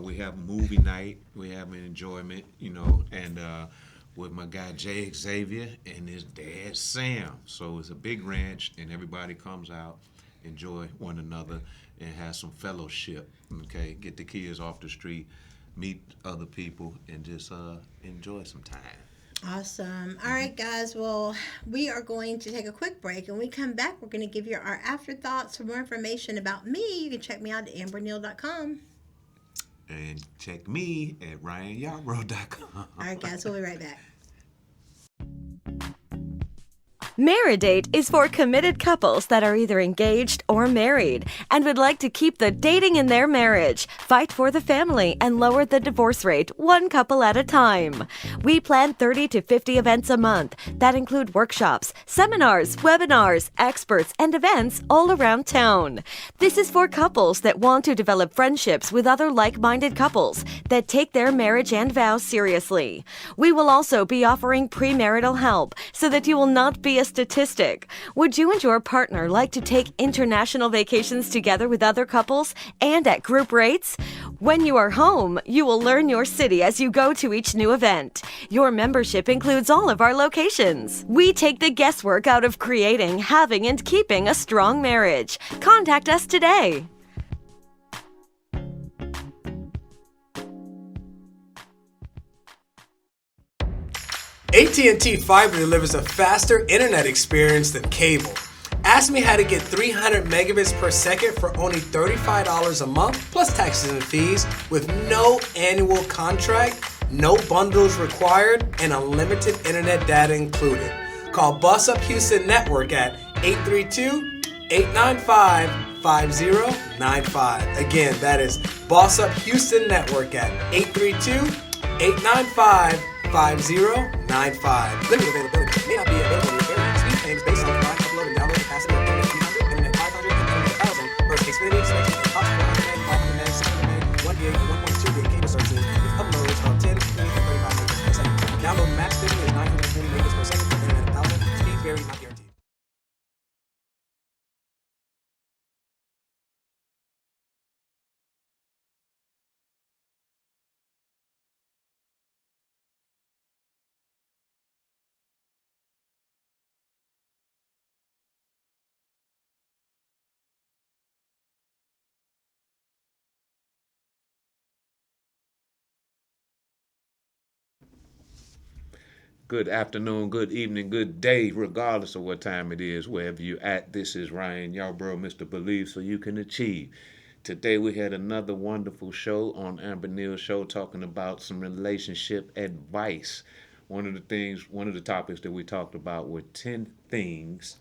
We have movie night. We have an enjoyment, you know, and with my guy Jay Xavier and his dad Sam. So it's a big ranch, and everybody comes out, enjoy one another, and have some fellowship, okay? Get the kids off the street, meet other people, and just enjoy some time. Awesome. All right, guys. Well, we are going to take a quick break. And when we come back, we're going to give you our afterthoughts. For more information about me, you can check me out at amberneal.com. And check me at ryanyarbrough.com. All right, guys. We'll be right back. Maridate is for committed couples that are either engaged or married and would like to keep the dating in their marriage, fight for the family, and lower the divorce rate one couple at a time. We plan 30 to 50 events a month that include workshops, seminars, webinars, experts, and events all around town. This is for couples that want to develop friendships with other like-minded couples that take their marriage and vows seriously. We will also be offering premarital help so that you will not be a statistic. Would you and your partner like to take international vacations together with other couples and at group rates? When you are home, you will learn your city as you go to each new event. Your membership includes all of our locations. We take the guesswork out of creating, having, and keeping a strong marriage. Contact us today. AT&T Fiber delivers a faster internet experience than cable. Ask me how to get 300 megabits per second for only $35 a month, plus taxes and fees, with no annual contract, no bundles required, and unlimited internet data included. Call Boss Up Houston Network at 832-895-5095. Again, that is Boss Up Houston Network at 832-895-5095. Limited availability may not be available in your area. Speed claims based on combined upload and download capacity of internet 300, internet 500, and internet 1000 versus Xfinity, Spectrum, and Cox 100 meg, 500 meg, 600 meg, 1 gig, and 1.2 gig cable services with uploads of 10, 20, and 35 megabits per second. Download max speed is 920 megabits per second for internet 1000. Speeds vary, not guaranteed. Good afternoon, good evening, good day, regardless of what time it is, wherever you're at. This is Ryan Yarbrough, Mr. Believe So You Can Achieve. Today we had another wonderful show on Amber Neal Show talking about some relationship advice. One of the topics that we talked about were 10 things,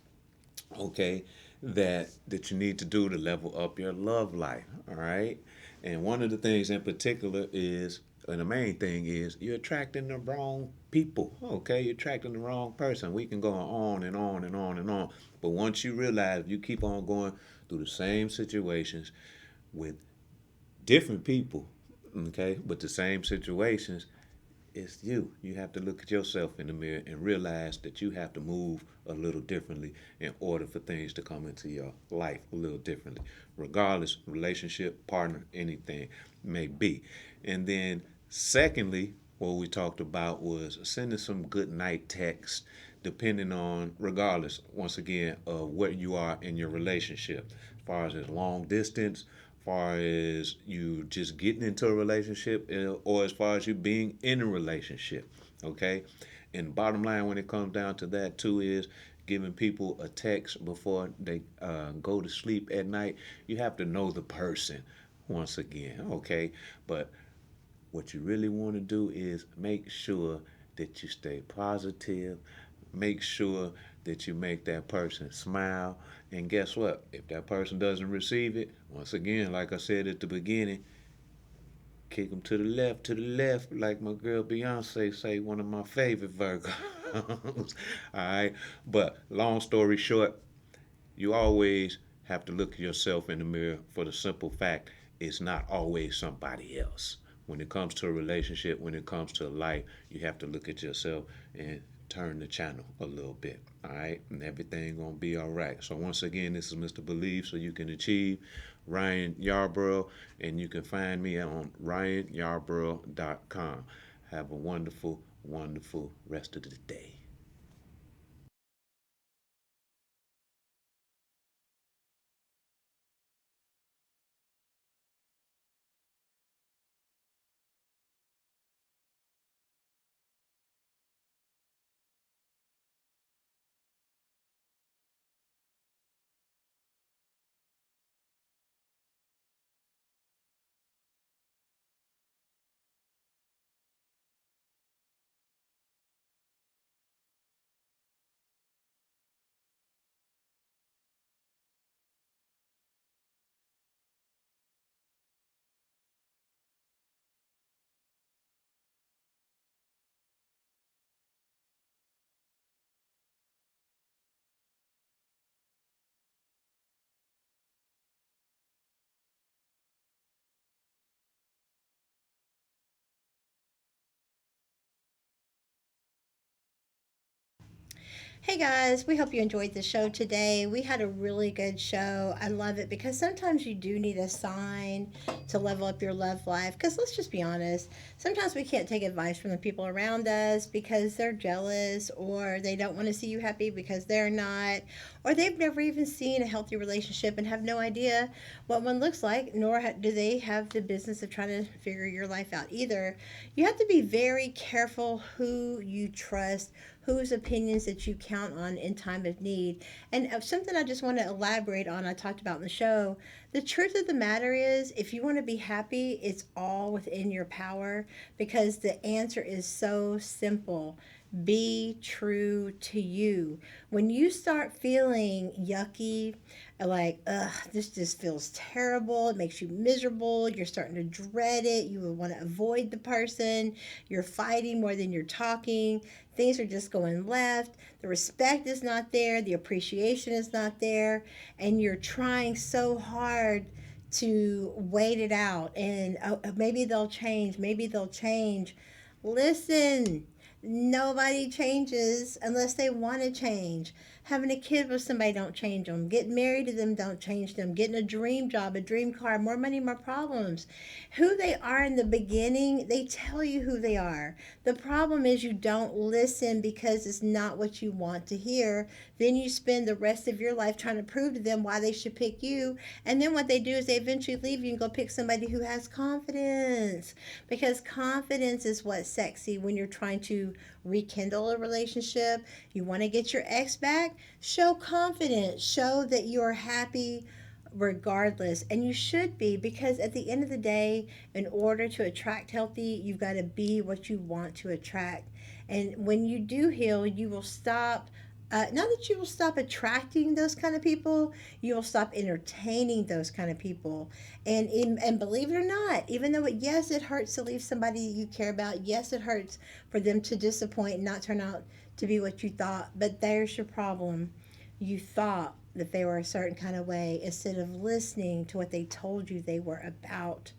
okay, that you need to do to level up your love life, all right? And one of the things in particular is, and the main thing is, you're attracting the wrong people, okay? You're attracting the wrong person. We can go on and on and on and on. But once you realize you keep on going through the same situations with different people, okay, but the same situations, it's you. You have to look at yourself in the mirror and realize that you have to move a little differently in order for things to come into your life a little differently, regardless, relationship, partner, anything may be. And then secondly, what we talked about was sending some good night texts, depending on, regardless, once again, of where you are in your relationship, as far as long distance, far as you just getting into a relationship, or as far as you being in a relationship, okay? And bottom line, when it comes down to that too, is giving people a text before they go to sleep at night. You have to know the person, once again, okay? But what you really want to do is make sure that you stay positive, make sure that you make that person smile. And guess what? If that person doesn't receive it, once again, like I said at the beginning, kick them to the left, like my girl Beyonce say, one of my favorite Virgos. All right? But long story short, you always have to look at yourself in the mirror for the simple fact it's not always somebody else. When it comes to a relationship, when it comes to life, you have to look at yourself and turn the channel a little bit, all right? And everything gonna be all right. So once again, this is Mr. Believe So You Can Achieve, Ryan Yarbrough, and you can find me on RyanYarbrough.com. Have a wonderful, wonderful rest of the day. Hey guys, we hope you enjoyed the show today. We had a really good show. I love it because sometimes you do need a sign to level up your love life. Because let's just be honest, sometimes we can't take advice from the people around us because they're jealous or they don't want to see you happy because they're not, or they've never even seen a healthy relationship and have no idea what one looks like, nor do they have the business of trying to figure your life out either. You have to be very careful who you trust, whose opinions that you count on in time of need. And something I just want to elaborate on, I talked about in the show, the truth of the matter is, if you want to be happy, it's all within your power, because the answer is so simple. Be true to you. When you start feeling yucky, like, this just feels terrible, it makes you miserable, you're starting to dread it, you would want to avoid the person, you're fighting more than you're talking, things are just going left, the respect is not there, the appreciation is not there, and you're trying so hard to wait it out, and maybe they'll change, Listen, nobody changes unless they want to change. Having a kid with somebody don't change them. Getting married to them don't change them. Getting a dream job, a dream car, more money, more problems. Who they are in the beginning, they tell you who they are. The problem is you don't listen because it's not what you want to hear. Then you spend the rest of your life trying to prove to them why they should pick you. And then what they do is they eventually leave you and go pick somebody who has confidence. Because confidence is what's sexy when you're trying to rekindle a relationship. You want to get your ex back? Show confidence. Show that you're happy regardless. And you should be, because at the end of the day, in order to attract healthy, you've got to be what you want to attract. And when you do heal, you will stop. Not that you will stop attracting those kind of people, you will stop entertaining those kind of people. And believe it or not, even though yes, it hurts to leave somebody you care about. Yes, it hurts for them to disappoint and not turn out to be what you thought. But there's your problem. You thought that they were a certain kind of way instead of listening to what they told you they were about,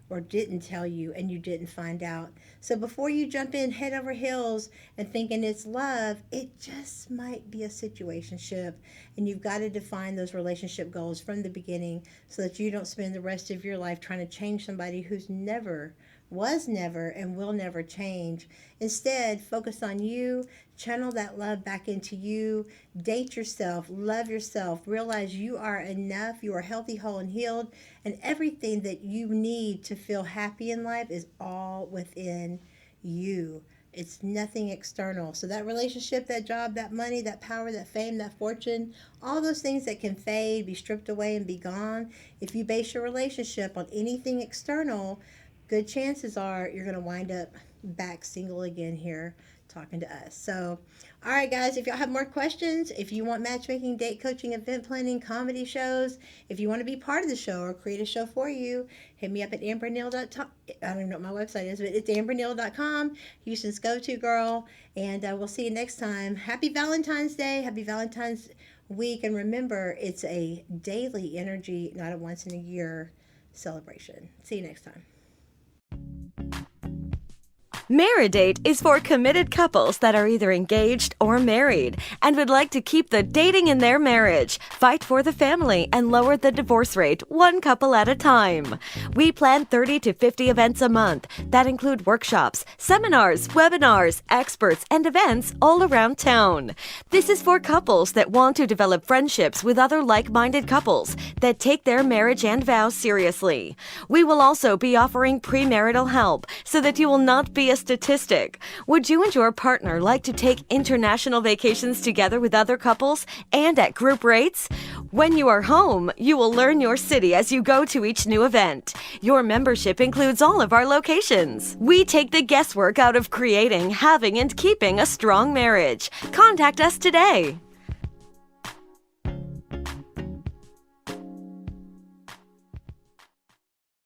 or didn't tell you and you didn't find out. So before you jump in head over heels and thinking it's love, it just might be a situationship. And you've got to define those relationship goals from the beginning so that you don't spend the rest of your life trying to change somebody who's never, was never, and will never change. Instead, focus on you, channel that love back into you, date yourself, love yourself, realize you are enough, you are healthy, whole, and healed, and everything that you need to feel happy in life is all within you. It's nothing external. So that relationship, that job, that money, that power, that fame, that fortune, all those things that can fade, be stripped away, and be gone, if you base your relationship on anything external, good chances are you're going to wind up back single again here talking to us. So, all right, guys, if y'all have more questions, if you want matchmaking, date coaching, event planning, comedy shows, if you want to be part of the show or create a show for you, hit me up at amberneal.com. I don't even know what my website is, but it's amberneal.com, Houston's go-to girl, and we'll see you next time. Happy Valentine's Day. Happy Valentine's Week. And remember, it's a daily energy, not a once-in-a-year celebration. See you next time. Meridate is for committed couples that are either engaged or married and would like to keep the dating in their marriage, fight for the family, and lower the divorce rate one couple at a time. We plan 30 to 50 events a month that include workshops, seminars, webinars, experts, and events all around town. This is for couples that want to develop friendships with other like-minded couples that take their marriage and vows seriously. We will also be offering premarital help so that you will not be a statistic. Would you and your partner like to take international vacations together with other couples and at group rates? When you are home, you will learn your city as you go to each new event. Your membership includes all of our locations. We take the guesswork out of creating, having, and keeping a strong marriage. Contact us today.